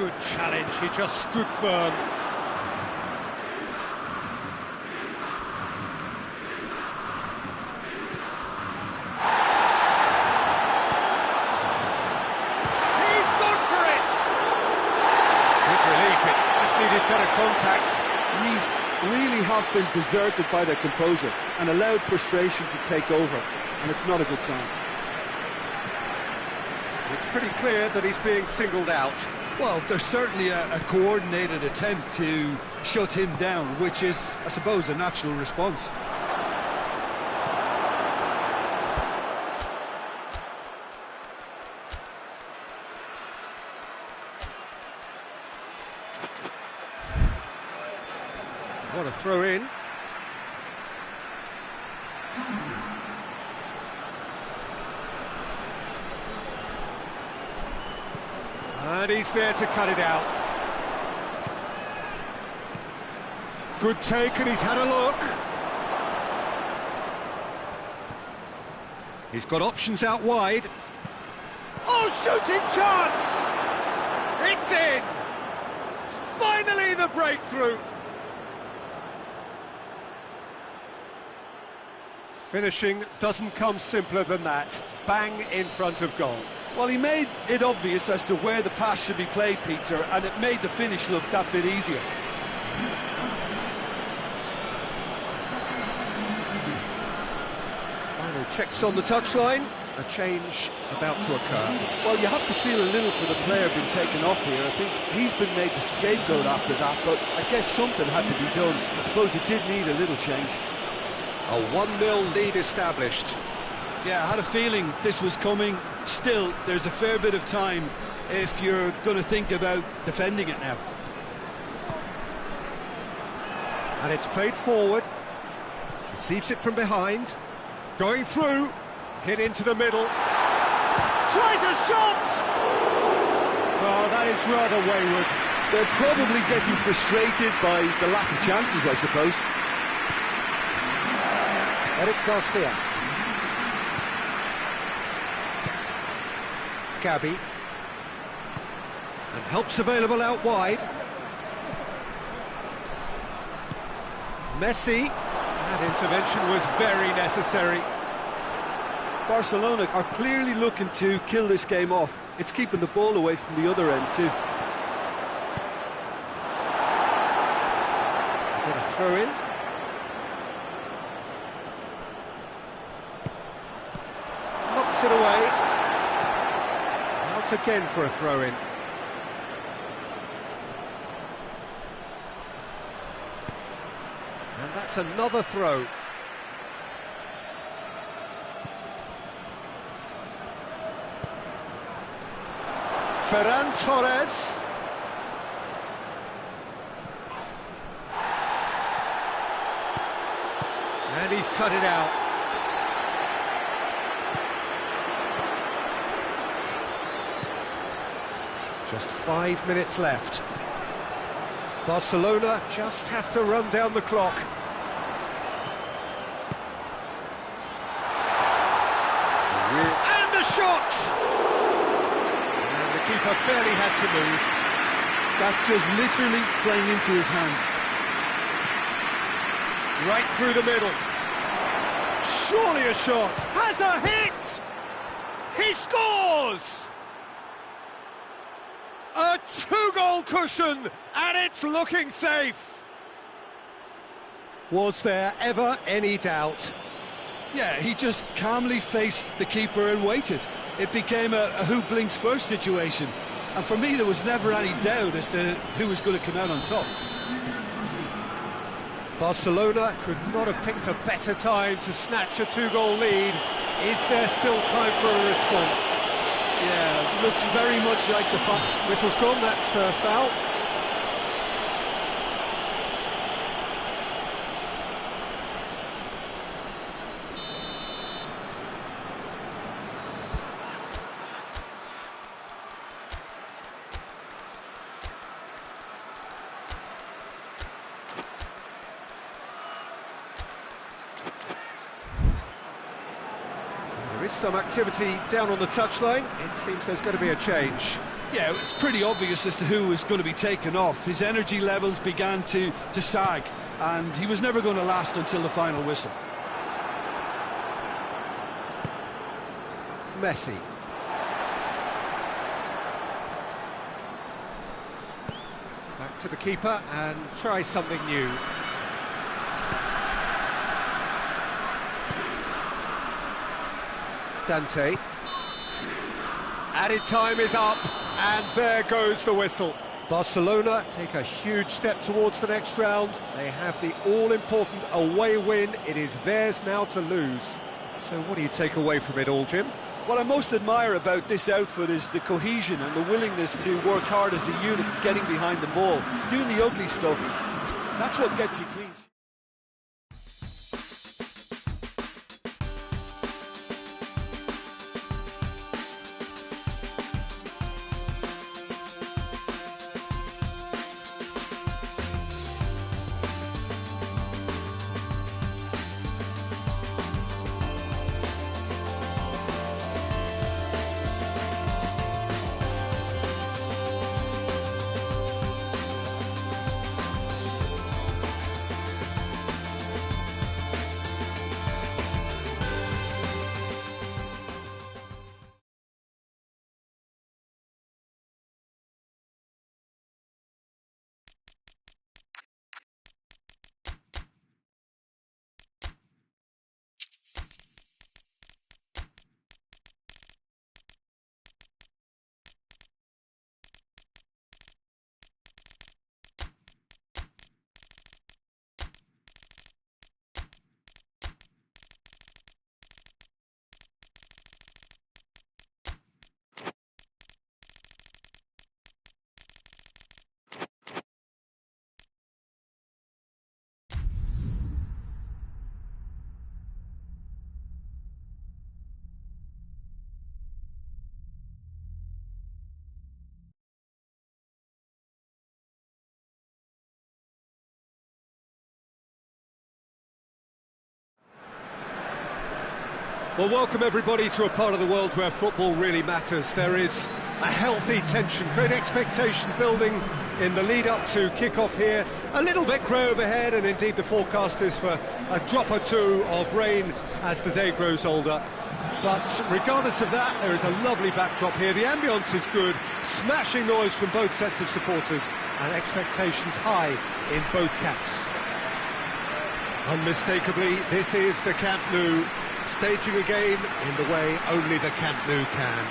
Good challenge, he just stood firm. He's gone for it! Big relief, it just needed better contact. Nice really have been deserted by their composure and allowed frustration to take over, and it's not a good sign. It's pretty clear that he's being singled out. Well, there's certainly a coordinated attempt to shut him down, which is, I suppose, a natural response. What a throw in. And he's there to cut it out. Good take, and he's had a look. He's got options out wide. Oh, shooting chance! It's in! Finally the breakthrough! Finishing doesn't come simpler than that. Bang in front of goal. Well, he made it obvious as to where the pass should be played, Peter, and it made the finish look that bit easier. Final checks on the touchline. A change about to occur. Well, you have to feel a little for the player being taken off here. I think he's been made the scapegoat after that, but I guess something had to be done. I suppose it did need a little change. A 1-0 lead established. Yeah, I had a feeling this was coming. Still, there's a fair bit of time if you're going to think about defending it now. And it's played forward. Receives it from behind. Going through. Hit into the middle. Tries a shot! Oh, that is rather wayward. They're probably getting frustrated by the lack of chances, I suppose. Eric Garcia. Gabby. And help's available out wide. Messi. That intervention was very necessary. Barcelona are clearly looking to kill this game off. It's keeping the ball away from the other end too. Get a throw in. Knocks it away. Out again for a throw in. And that's another throw. Ferran Torres. And he's cut it out. Just 5 minutes left. Barcelona just have to run down the clock. And a shot! And the keeper barely had to move. That's just literally playing into his hands. Right through the middle. Surely a shot. Has a hit! He scores! A 2-goal cushion, and it's looking safe. Was there ever any doubt? Yeah, he just calmly faced the keeper and waited. It became a who blinks first situation. And for me, there was never any doubt as to who was going to come out on top. Barcelona could not have picked a better time to snatch a 2-goal lead. Is there still time for a response? Yeah, looks very much like the whistle's gone, that's foul. There is some activity down on the touchline. It seems there's going to be a change. Yeah, it's pretty obvious as to who was going to be taken off. His energy levels began to sag, and he was never going to last until the final whistle. Messi. Back to the keeper and try something new. Dante. Added time is up, and there goes the whistle. Barcelona take a huge step towards the next round. They have the all-important away win. It is theirs now to lose. So what do you take away from it all, Jim? What I most admire about this outfit is the cohesion and the willingness to work hard as a unit, getting behind the ball, doing the ugly stuff. That's what gets you clean. Well, welcome everybody to a part of the world where football really matters. There is a healthy tension, great expectation building in the lead-up to kick-off here. A little bit grey overhead, and indeed the forecast is for a drop or two of rain as the day grows older. But regardless of that, there is a lovely backdrop here. The ambience is good, smashing noise from both sets of supporters, and expectations high in both camps. Unmistakably, this is the Camp Nou, staging a game in the way only the Camp Nou can.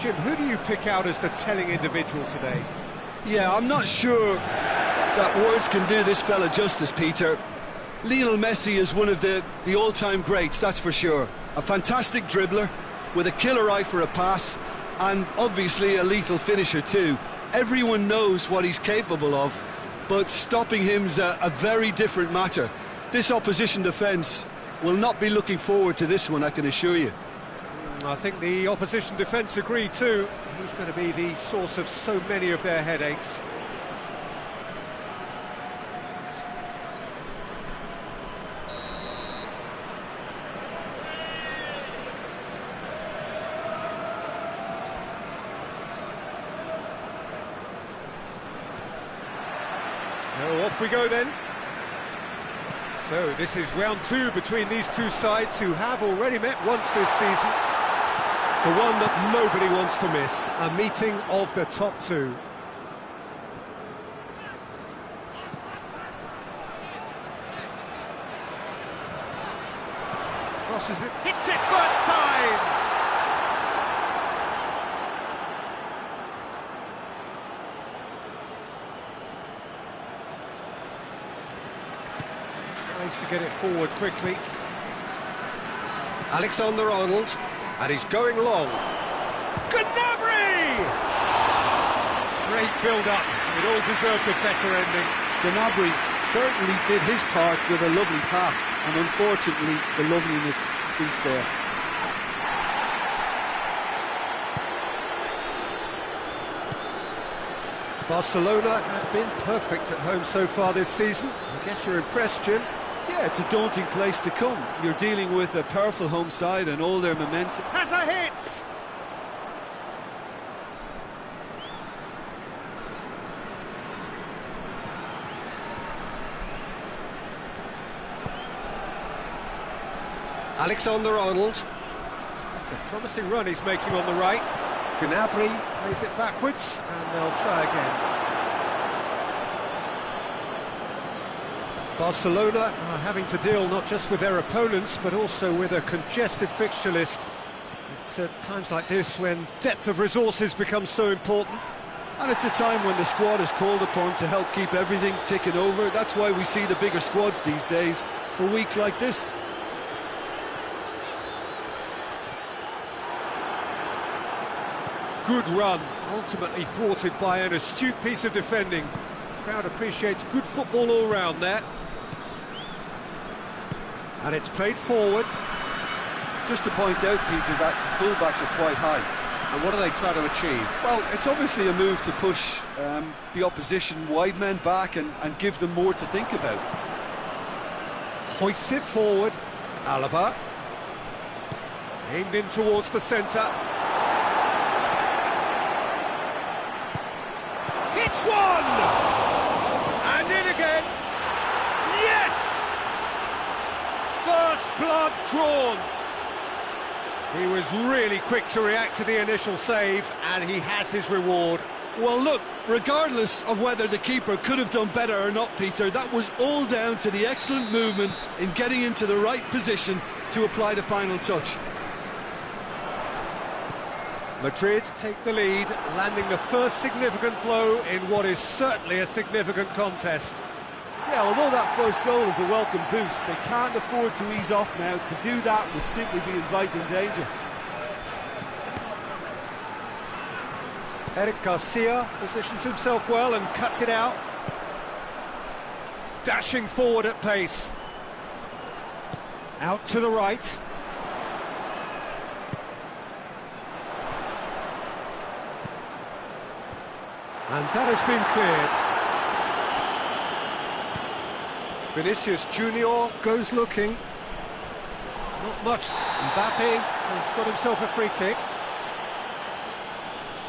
Jim, who do you pick out as the telling individual today? Yeah, I'm not sure that words can do this fella justice, Peter. Lionel Messi is one of the all-time greats, that's for sure. A fantastic dribbler with a killer eye for a pass, and obviously a lethal finisher too. Everyone knows what he's capable of, but stopping him's a very different matter. This opposition defence will not be looking forward to this one, I can assure you. I think the opposition defence agree too. He's going to be the source of so many of their headaches. So off we go then. So this is round two between these two sides who have already met once this season. The one that nobody wants to miss, a meeting of the top two. Crosses it, hits it first time! Tries to get it forward quickly. Alexander-Arnold. And he's going long. Gnabry! Great build-up. It all deserved a better ending. Gnabry certainly did his part with a lovely pass, and unfortunately the loveliness ceased there. Barcelona have been perfect at home so far this season. I guess you're impressed, Jim. Yeah, it's a daunting place to come. You're dealing with a powerful home side and all their momentum. Has a hit! Alexander-Arnold. It's a promising run he's making on the right. Gnabry plays it backwards, and they'll try again. Barcelona are having to deal not just with their opponents, but also with a congested fixture list. It's at times like this when depth of resources becomes so important. And it's a time when the squad is called upon to help keep everything ticking over. That's why we see the bigger squads these days for weeks like this. Good run, ultimately thwarted by an astute piece of defending. The crowd appreciates good football all round there. And it's played forward. Just to point out, Peter, that the fullbacks are quite high. And what are they trying to achieve? Well, it's obviously a move to push the opposition wide men back and give them more to think about. Hoists it forward. Alaba. Aimed in towards the centre. Hits one! And in again. Yes! First blood drawn. He was really quick to react to the initial save, and he has his reward. Well, look, regardless of whether the keeper could have done better or not, Peter, that was all down to the excellent movement in getting into the right position to apply the final touch. Madrid take the lead, landing the first significant blow in what is certainly a significant contest. Yeah, although that first goal is a welcome boost, they can't afford to ease off now. To do that would simply be inviting danger. Eric Garcia positions himself well and cuts it out. Dashing forward at pace. Out to the right. And that has been cleared. Vinicius Junior goes looking. Not much. Mbappe has got himself a free kick.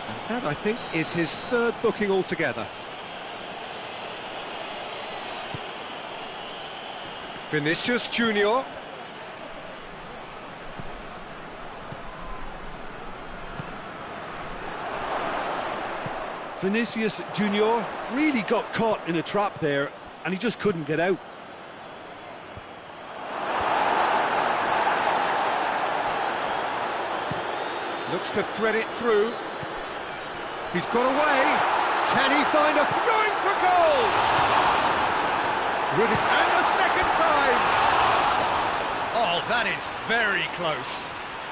And that, I think, is his third booking altogether. Vinicius Junior. Vinicius Junior really got caught in a trap there, and he just couldn't get out. Looks to thread it through. He's got away. Can he find a... going for goal! And a second time! Oh, that is very close.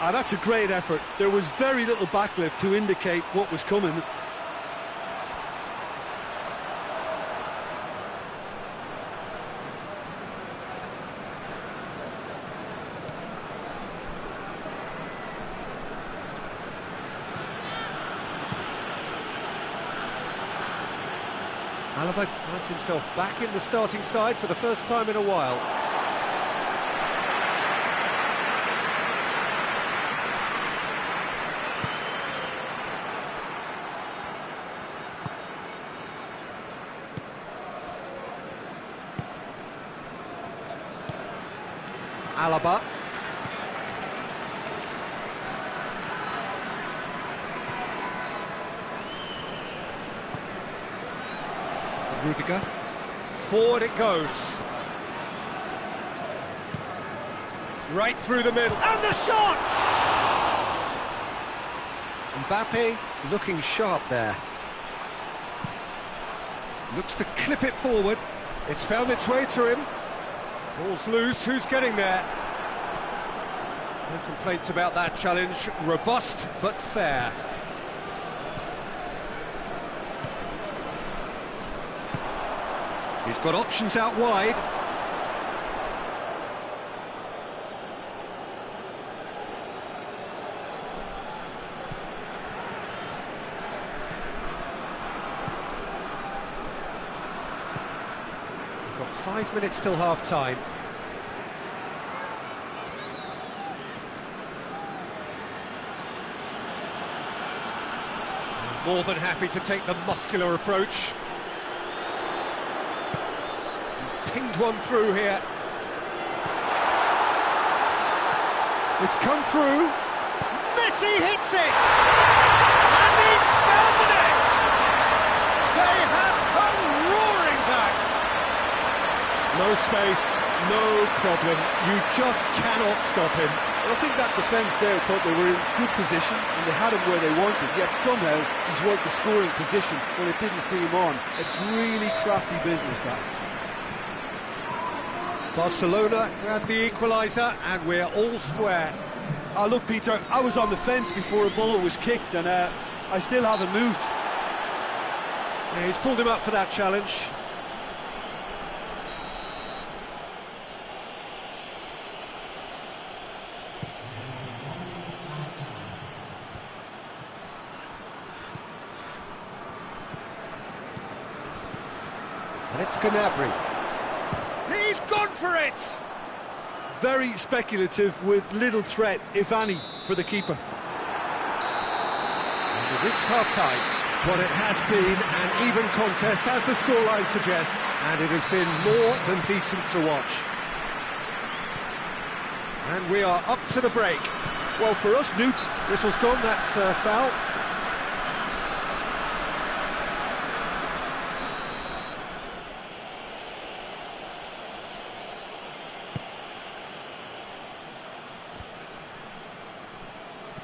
That's a great effort. There was very little backlift to indicate what was coming. Alaba finds himself back in the starting side for the first time in a while. Alaba. Rudiger. Forward it goes. Right through the middle. And the shot! Mbappe looking sharp there. Looks to clip it forward. It's found its way to him. Ball's loose. Who's getting there? No complaints about that challenge. Robust but fair. He's got options out wide. We've got 5 minutes till half-time. More than happy to take the muscular approach. He's pinged one through here. It's come through. Messi hits it! And he's found the net! They have come roaring back! No space, no problem. You just cannot stop him. I think that defence there thought they were in good position and they had him where they wanted, yet somehow he's worked the scoring position when it didn't see him on. It's really crafty business, that. Barcelona grab the equaliser and we're all square. Oh, look, Peter, I was on the fence before a ball was kicked and I still haven't moved. Yeah, he's pulled him up for that challenge. And it's Gnabry. He's gone for it! Very speculative with little threat, if any, for the keeper. And we've reached half-time. What it has been an even contest, as the scoreline suggests, and it has been more than decent to watch. And we are up to the break. Well, for us, Newt, Whistle's gone, that's foul.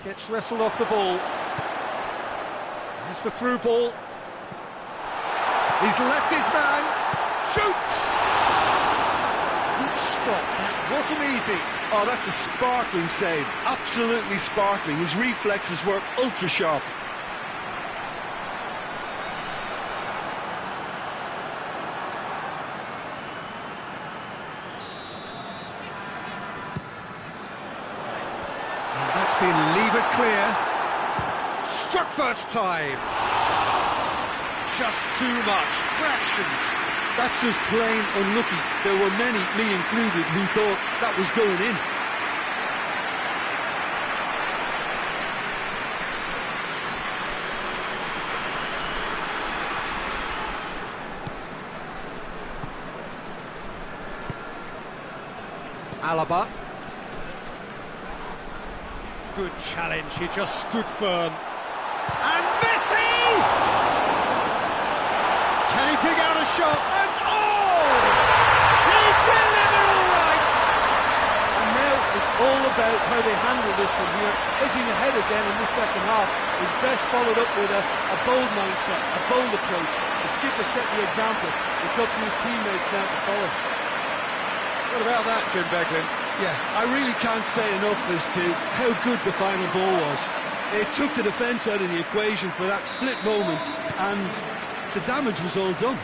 Gets wrestled off the ball. Here's the through ball. He's left his man. Shoots! Good stop. That wasn't easy. oh, that's a sparkling save. Absolutely sparkling. His reflexes were ultra sharp. That's been levered clear. Struck first time. Just too much. Fractions. That's just plain unlucky. There were many, me included, who thought that was going in. Alaba. Good challenge, he just stood firm. And Messi! Can he dig out a shot? And he's delivered all right! And now it's all about how they handle this from here. Edging ahead again in the second half is best followed up with a bold mindset, a bold approach. The skipper set the example. It's up to his teammates now to follow. What about that, Jim Beglin? Yeah, I really can't say enough as to how good the final ball was. It took the defence out of the equation for that split moment, and the damage was all done.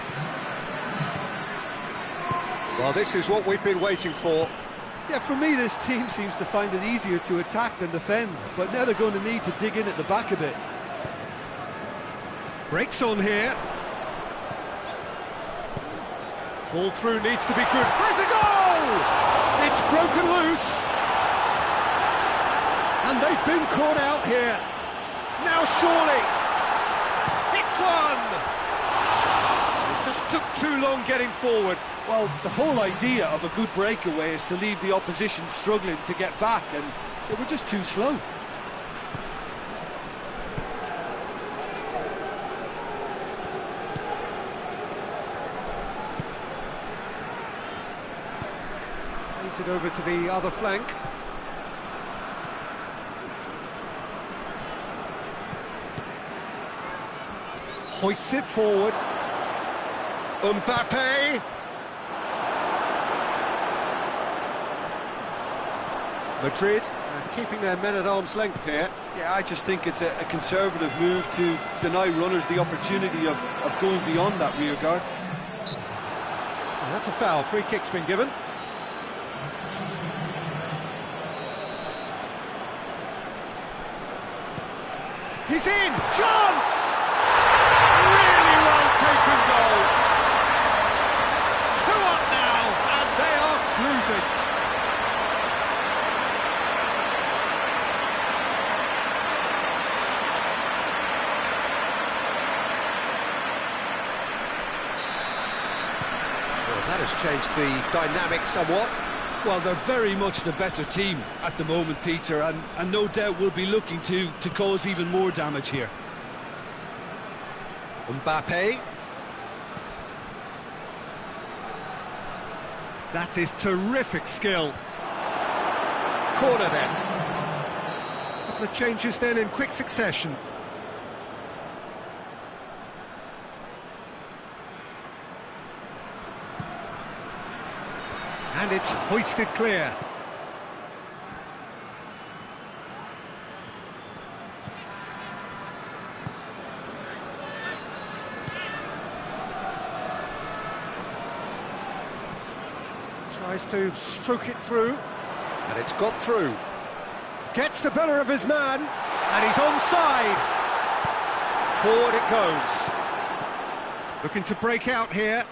Well, this is what we've been waiting for. Yeah, for me, this team seems to find it easier to attack than defend, but now they're going to need to dig in at the back a bit. Breaks on here. Ball through needs to be good. Has a goal! It's broken loose. And they've been caught out here. Now surely. Hits one! It just took too long getting forward. Well, the whole idea of a good breakaway is to leave the opposition struggling to get back, and they were just too slow. Plays it over to the other flank. Hoists it forward. Mbappe. Madrid keeping their men at arm's length here. Yeah, I just think it's a conservative move to deny runners the opportunity of going beyond that rear guard. That's a foul. Free kick's been given. He's in! Chance! Really well taken goal. 2 up now, and they are cruising. Well, that has changed the dynamic somewhat. Well, they're very much the better team at the moment, Peter, and no doubt will be looking to cause even more damage here. Mbappe. That is terrific skill. Corner then. A couple of changes then in quick succession. And it's hoisted clear. Tries to stroke it through, and it's got through. Gets the better of his man, and he's onside. Forward it goes. Looking to break out here.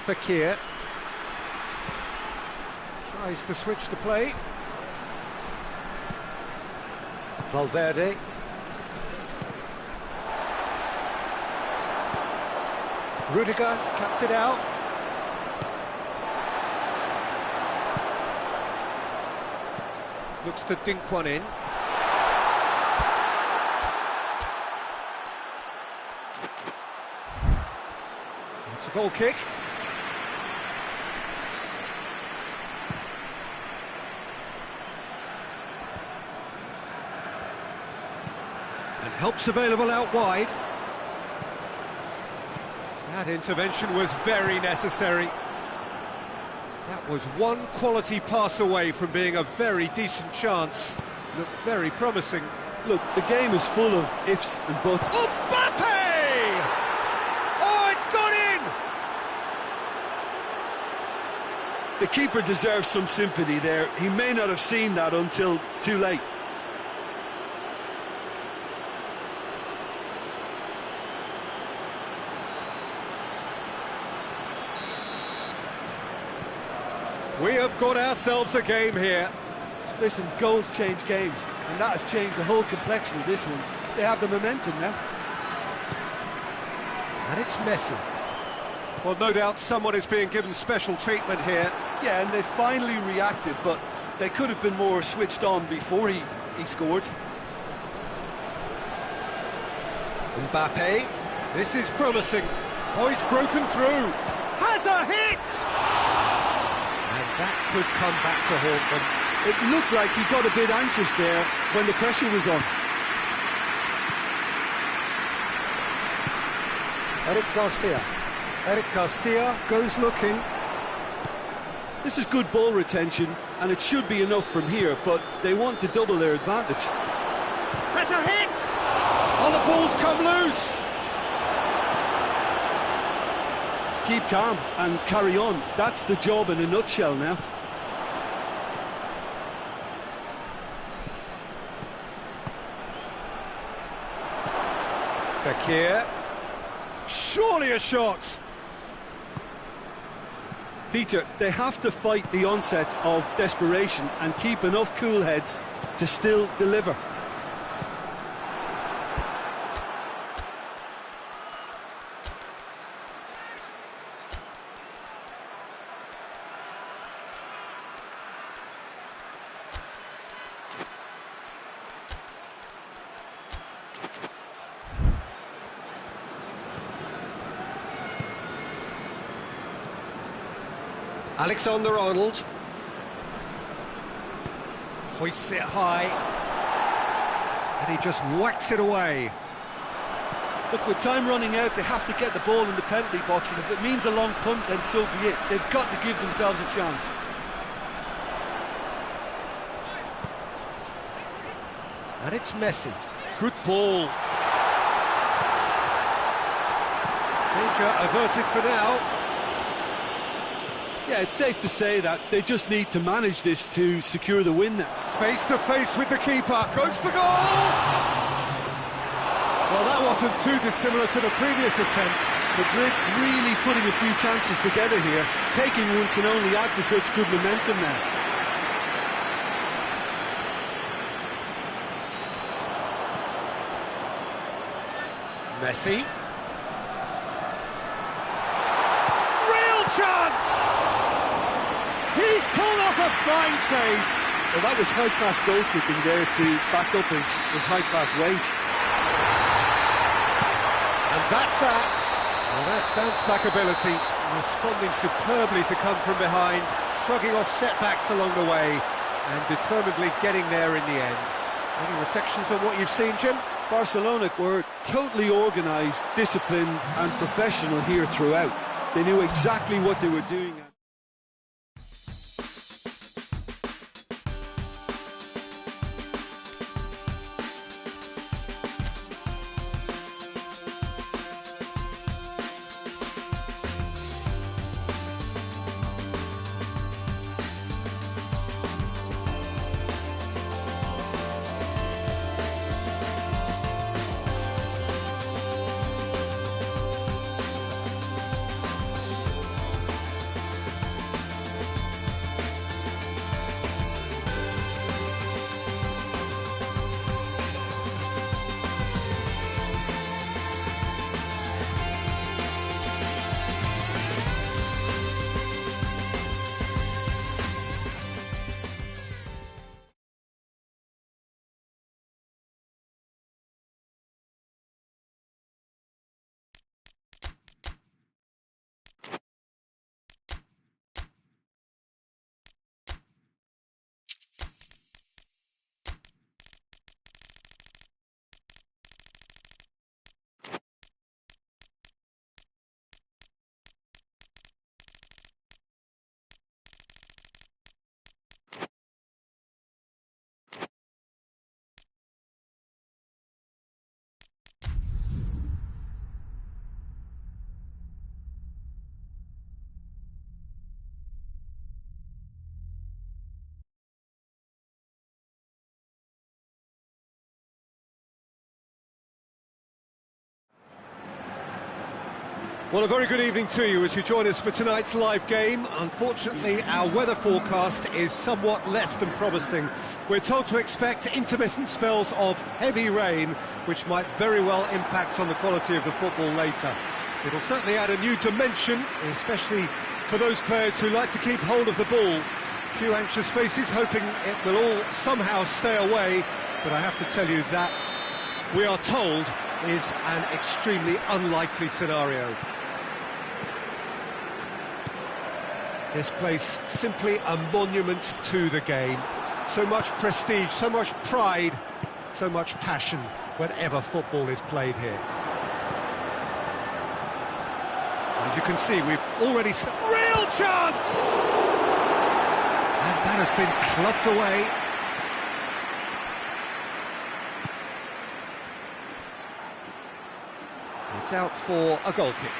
Fekir. Tries to switch the play. Valverde. Rudiger cuts it out. Looks to dink one in. It's a goal kick. And help's available out wide. That intervention was very necessary. That was one quality pass away from being a very decent chance. Looked very promising. Look, the game is full of ifs and buts. Mbappe! Oh, it's gone in! The keeper deserves some sympathy there. He may not have seen that until too late. We have got ourselves a game here. Listen, goals change games, and that has changed the whole complexion of this one. They have the momentum now. And it's Messi. Well, no doubt someone is being given special treatment here. Yeah, and they finally reacted, but they could have been more switched on before he scored. Mbappe. This is promising. Oh, he's broken through. Has a hit! That could come back to haunt them. It looked like he got a bit anxious there when the pressure was on. Eric Garcia. Eric Garcia goes looking. This is good ball retention, and it should be enough from here, but they want to double their advantage. Has a hit! Oh, the ball's come loose! Keep calm and carry on. That's the job in a nutshell now. Fekir. Surely a shot! Peter, they have to fight the onset of desperation and keep enough cool heads to still deliver. Alexander-Arnold hoists it high, and he just whacks it away. Look, with time running out, they have to get the ball in the penalty box, and if it means a long punt, then so be it. They've got to give themselves a chance. And it's Messi. Good ball. Danger averted for now. Yeah, it's safe to say that they just need to manage this to secure the win now. Face to face with the keeper, goes for goal! Well, that wasn't too dissimilar to the previous attempt. Madrid really putting a few chances together here. Taking one can only add to such good momentum now. Messi. Real chance! He's pulled off a fine save. Well, that was high-class goalkeeping there to back up his high-class wage. And that's that. Well, that's bounce-back ability, responding superbly to come from behind, shrugging off setbacks along the way, and determinedly getting there in the end. Any reflections on what you've seen, Jim? Barcelona were totally organised, disciplined and professional here throughout. They knew exactly what they were doing. Well, a very good evening to you as you join us for tonight's live game. Unfortunately, our weather forecast is somewhat less than promising. We're told to expect intermittent spells of heavy rain, which might very well impact on the quality of the football later. It'll certainly add a new dimension, especially for those players who like to keep hold of the ball. A few anxious faces hoping it will all somehow stay away, but I have to tell you that we are told is an extremely unlikely scenario. This place simply a monument to the game. So much prestige, so much pride, so much passion whenever football is played here. As you can see, we've already... Real chance! And that has been clubbed away. It's out for a goal kick.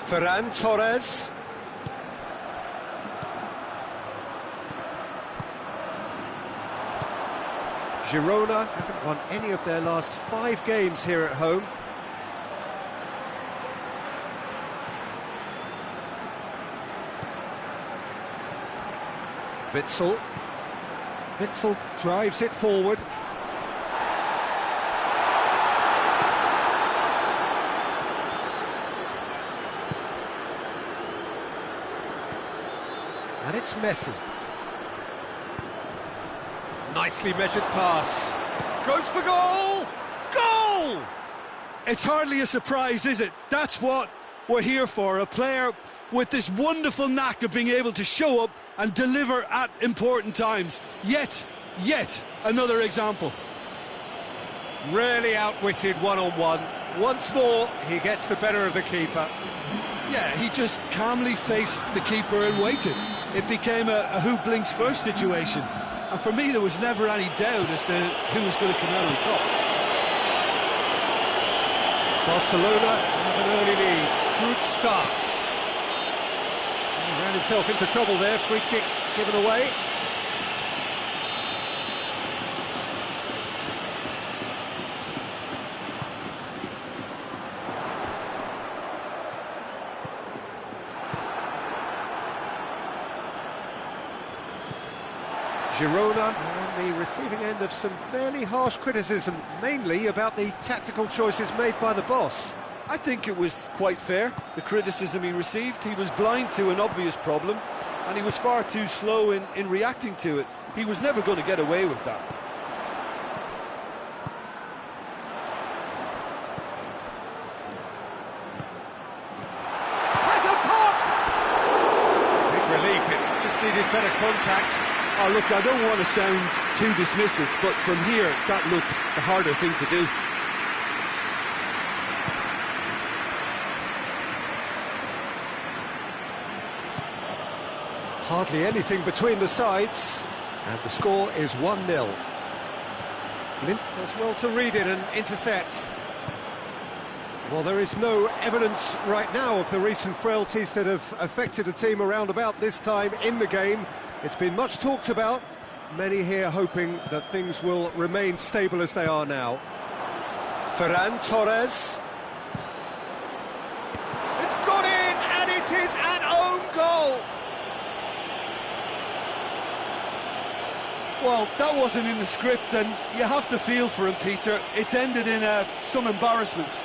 Ferran Torres. Girona haven't won any of their last 5 games here at home. Witsel. Witsel drives it forward. And it's Messi. Nicely measured pass. Goes for goal! Goal! It's hardly a surprise, is it? That's what we're here for. A player with this wonderful knack of being able to show up and deliver at important times. Yet another example. Really outwitted one-on-one. Once more, he gets the better of the keeper. Yeah, he just calmly faced the keeper and waited. It became a who blinks first situation. And for me, there was never any doubt as to who was going to come out on top. Barcelona have an early lead. Good start. He ran himself into trouble there. Free kick given away. Girona on the receiving end of some fairly harsh criticism, mainly about the tactical choices made by the boss. I think it was quite fair, the criticism he received. He was blind to an obvious problem, and he was far too slow in reacting to it. He was never going to get away with that. Has a pop! Big relief, it just needed better contact. Oh, look, I don't want to sound too dismissive, but from here, that looked the harder thing to do. Hardly anything between the sides, and the score is 1-0. Lint does well to read it and intercepts. Well, there is no evidence right now of the recent frailties that have affected the team around about this time in the game. It's been much talked about, many here hoping that things will remain stable as they are now. Ferran Torres. It's gone in, and it is an own goal! Well, that wasn't in the script, and you have to feel for him, Peter. It's ended in some embarrassment.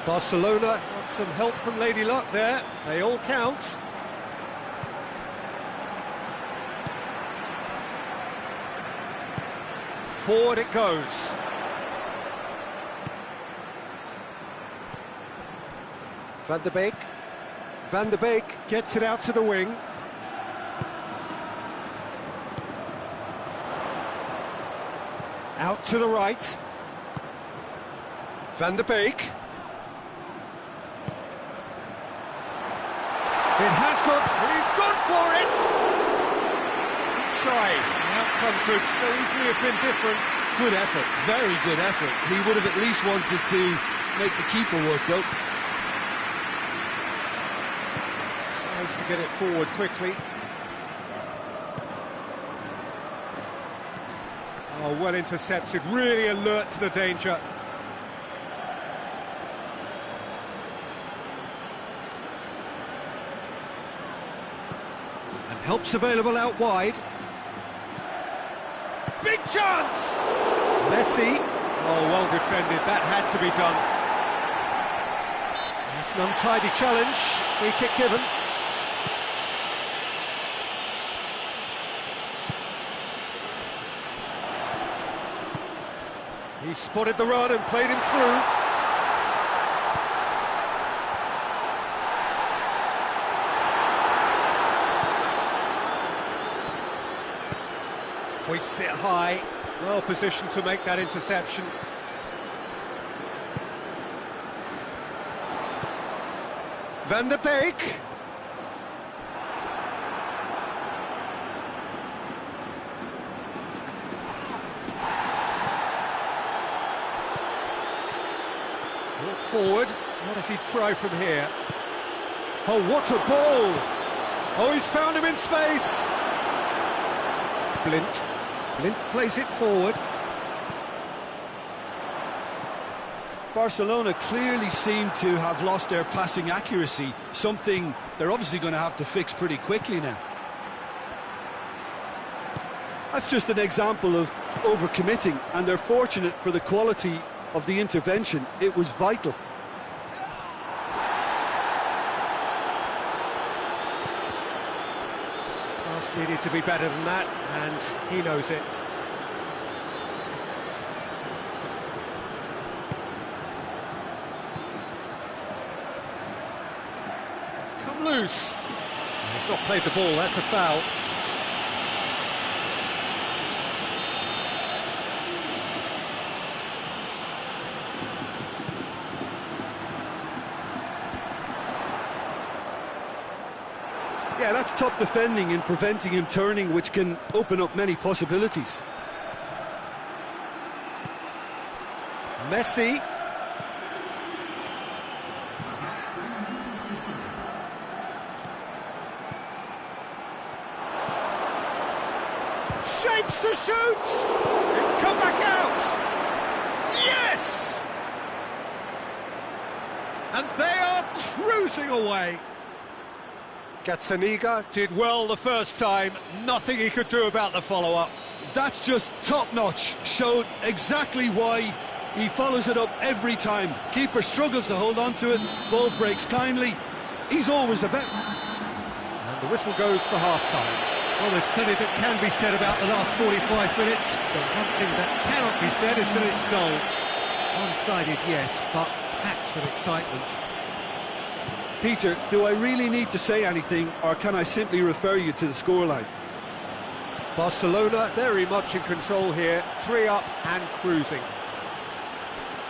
Barcelona got some help from Lady Luck there. They all count. Forward it goes. Van der Beek. Van der Beek gets it out to the wing. Out to the right. Van der Beek. It has gone, he's gone for it! Good try, the outcome could so easily have been different. Good effort, very good effort. He would have at least wanted to make the keeper work, though. Tries to get it forward quickly. Oh, well intercepted, really alert to the danger. Help's available out wide. Big chance! Messi. Oh, well defended. That had to be done. That's an untidy challenge. Free kick given. He spotted the run and played him through. Hoists it high, well positioned to make that interception. Van der Beek. Brought forward, what does he try from here? Oh, what a ball! Oh, he's found him in space! Blint plays it forward. Barcelona clearly seem to have lost their passing accuracy, something they're obviously going to have to fix pretty quickly now. That's just an example of overcommitting, and they're fortunate for the quality of the intervention. It was vital. Pass needed to be better than that, and he knows it. It's come loose. played the ball, that's a foul. Yeah, that's top defending and preventing him turning, which can open up many possibilities. Messi. Shapes to shoot! It's come back out! Yes! And they are cruising away. Gazzaniga did well the first time, nothing he could do about the follow-up. That's just top-notch, showed exactly why he follows it up every time. Keeper struggles to hold on to it, ball breaks kindly. He's always about. And the whistle goes for half-time. Well, there's plenty that can be said about the last 45 minutes, but one thing that cannot be said is that it's dull. One-sided, yes, but packed with excitement. Peter, do I really need to say anything, or can I simply refer you to the scoreline? Barcelona very much in control here, 3 up and cruising.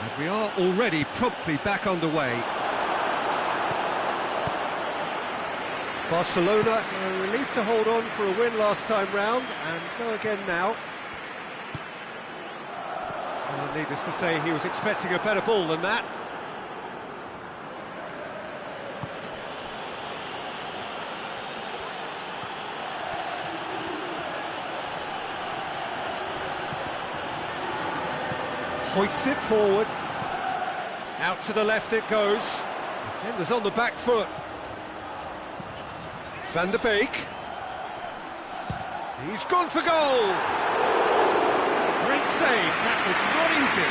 And we are already promptly back underway. Barcelona a relief to hold on for a win last time round, and go again now. Well, needless to say, he was expecting a better ball than that. Hoists it forward. Out to the left it goes. Defender's on the back foot. Van der Beek. He's gone for goal. Great save. That was not easy.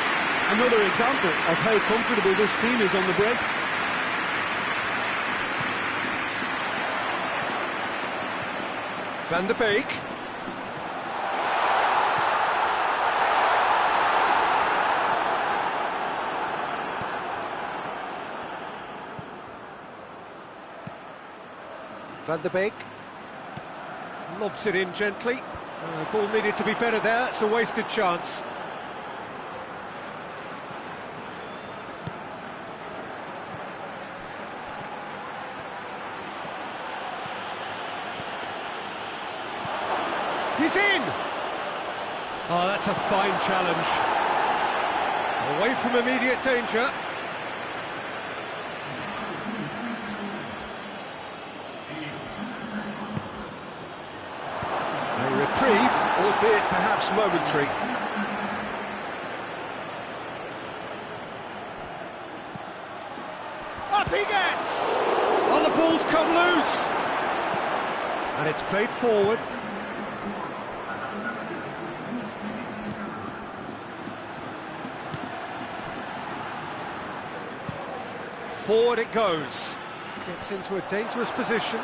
Another example of how comfortable this team is on the break. Van der Beek. Van der Beek lobs it in gently. Ball needed to be better there, it's a wasted chance. He's in! Oh, that's a fine challenge. Away from immediate danger. Reprieve, albeit perhaps momentary. Up he gets! Oh, the ball's come loose! And it's played forward. Forward it goes. Gets into a dangerous position.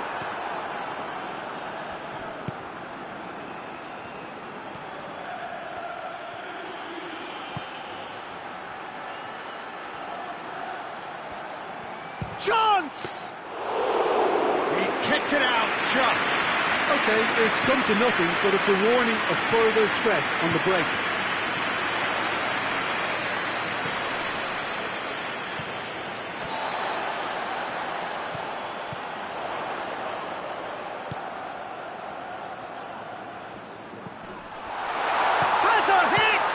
Chance! He's kicked it out, just. Okay, it's come to nothing, but it's a warning of further threat on the break. Has a hit!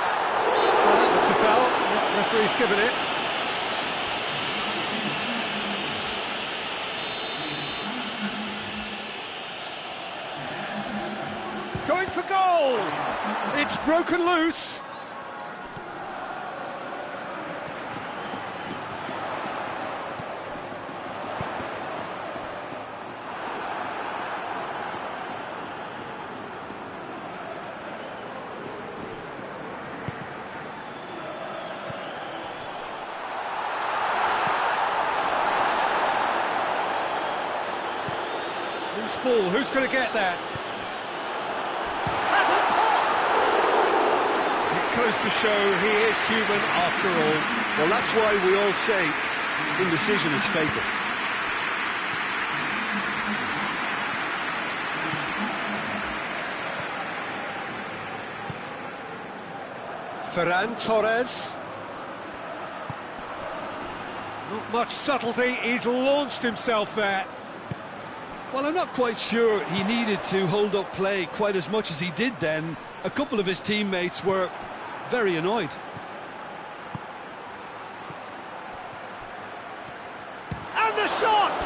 Well, that looks a foul. The referee's given it. Going for goal! It's broken loose. Loose ball, who's going to get that? Goes to show he is human after all. Well, that's why we all say indecision is fatal. Ferran Torres. Not much subtlety, he's launched himself there. Well, I'm not quite sure he needed to hold up play quite as much as he did then. A couple of his teammates were very annoyed. And the shot!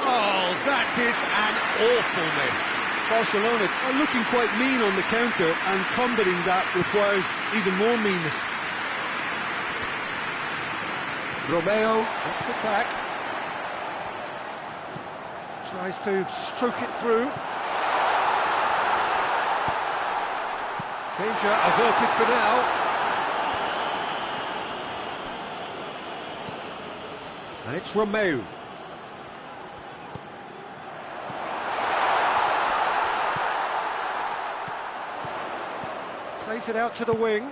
Oh, that is an awful miss. Barcelona are looking quite mean on the counter, and combating that requires even more meanness. Romeo gets it back. Tries to stroke it through. Danger averted for now. And it's Romeo. Plays it out to the wing.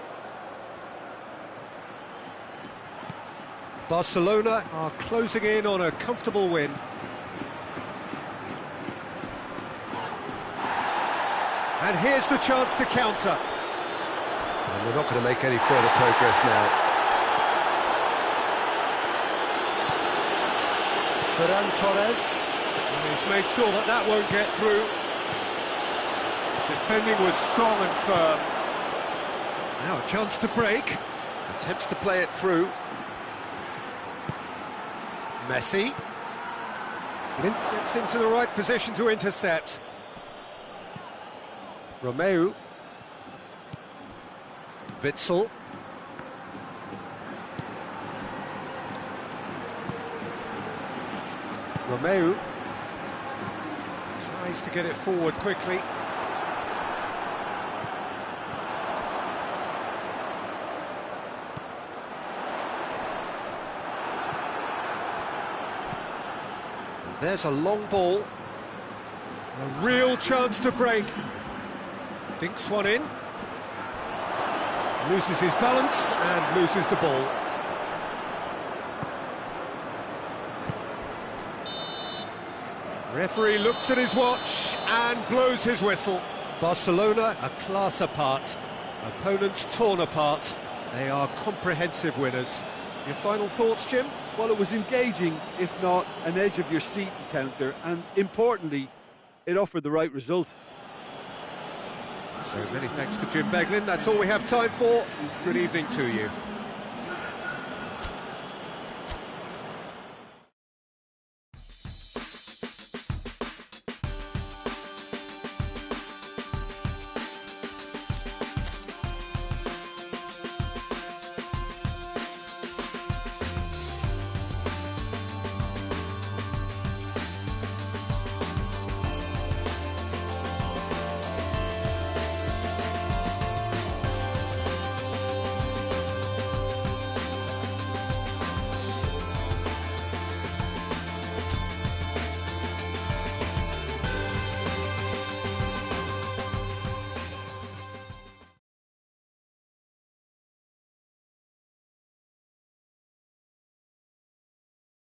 Barcelona are closing in on a comfortable win. And here's the chance to counter. And we're not going to make any further progress now. Ferran Torres. And he's made sure that that won't get through. Defending was strong and firm. Now a chance to break. Attempts to play it through. Messi. Gets into the right position to intercept. Romeo. Witsel. Romeo tries to get it forward quickly. And there's a long ball. A real chance to break. Dinks one in. Loses his balance and loses the ball. Referee looks at his watch and blows his whistle. Barcelona a class apart. Opponents torn apart. They are comprehensive winners. Your final thoughts, Jim? Well, it was engaging, if not an edge-of-your-seat encounter, and importantly, it offered the right result. So many thanks to Jim Beglin. That's all we have time for. Good evening to you.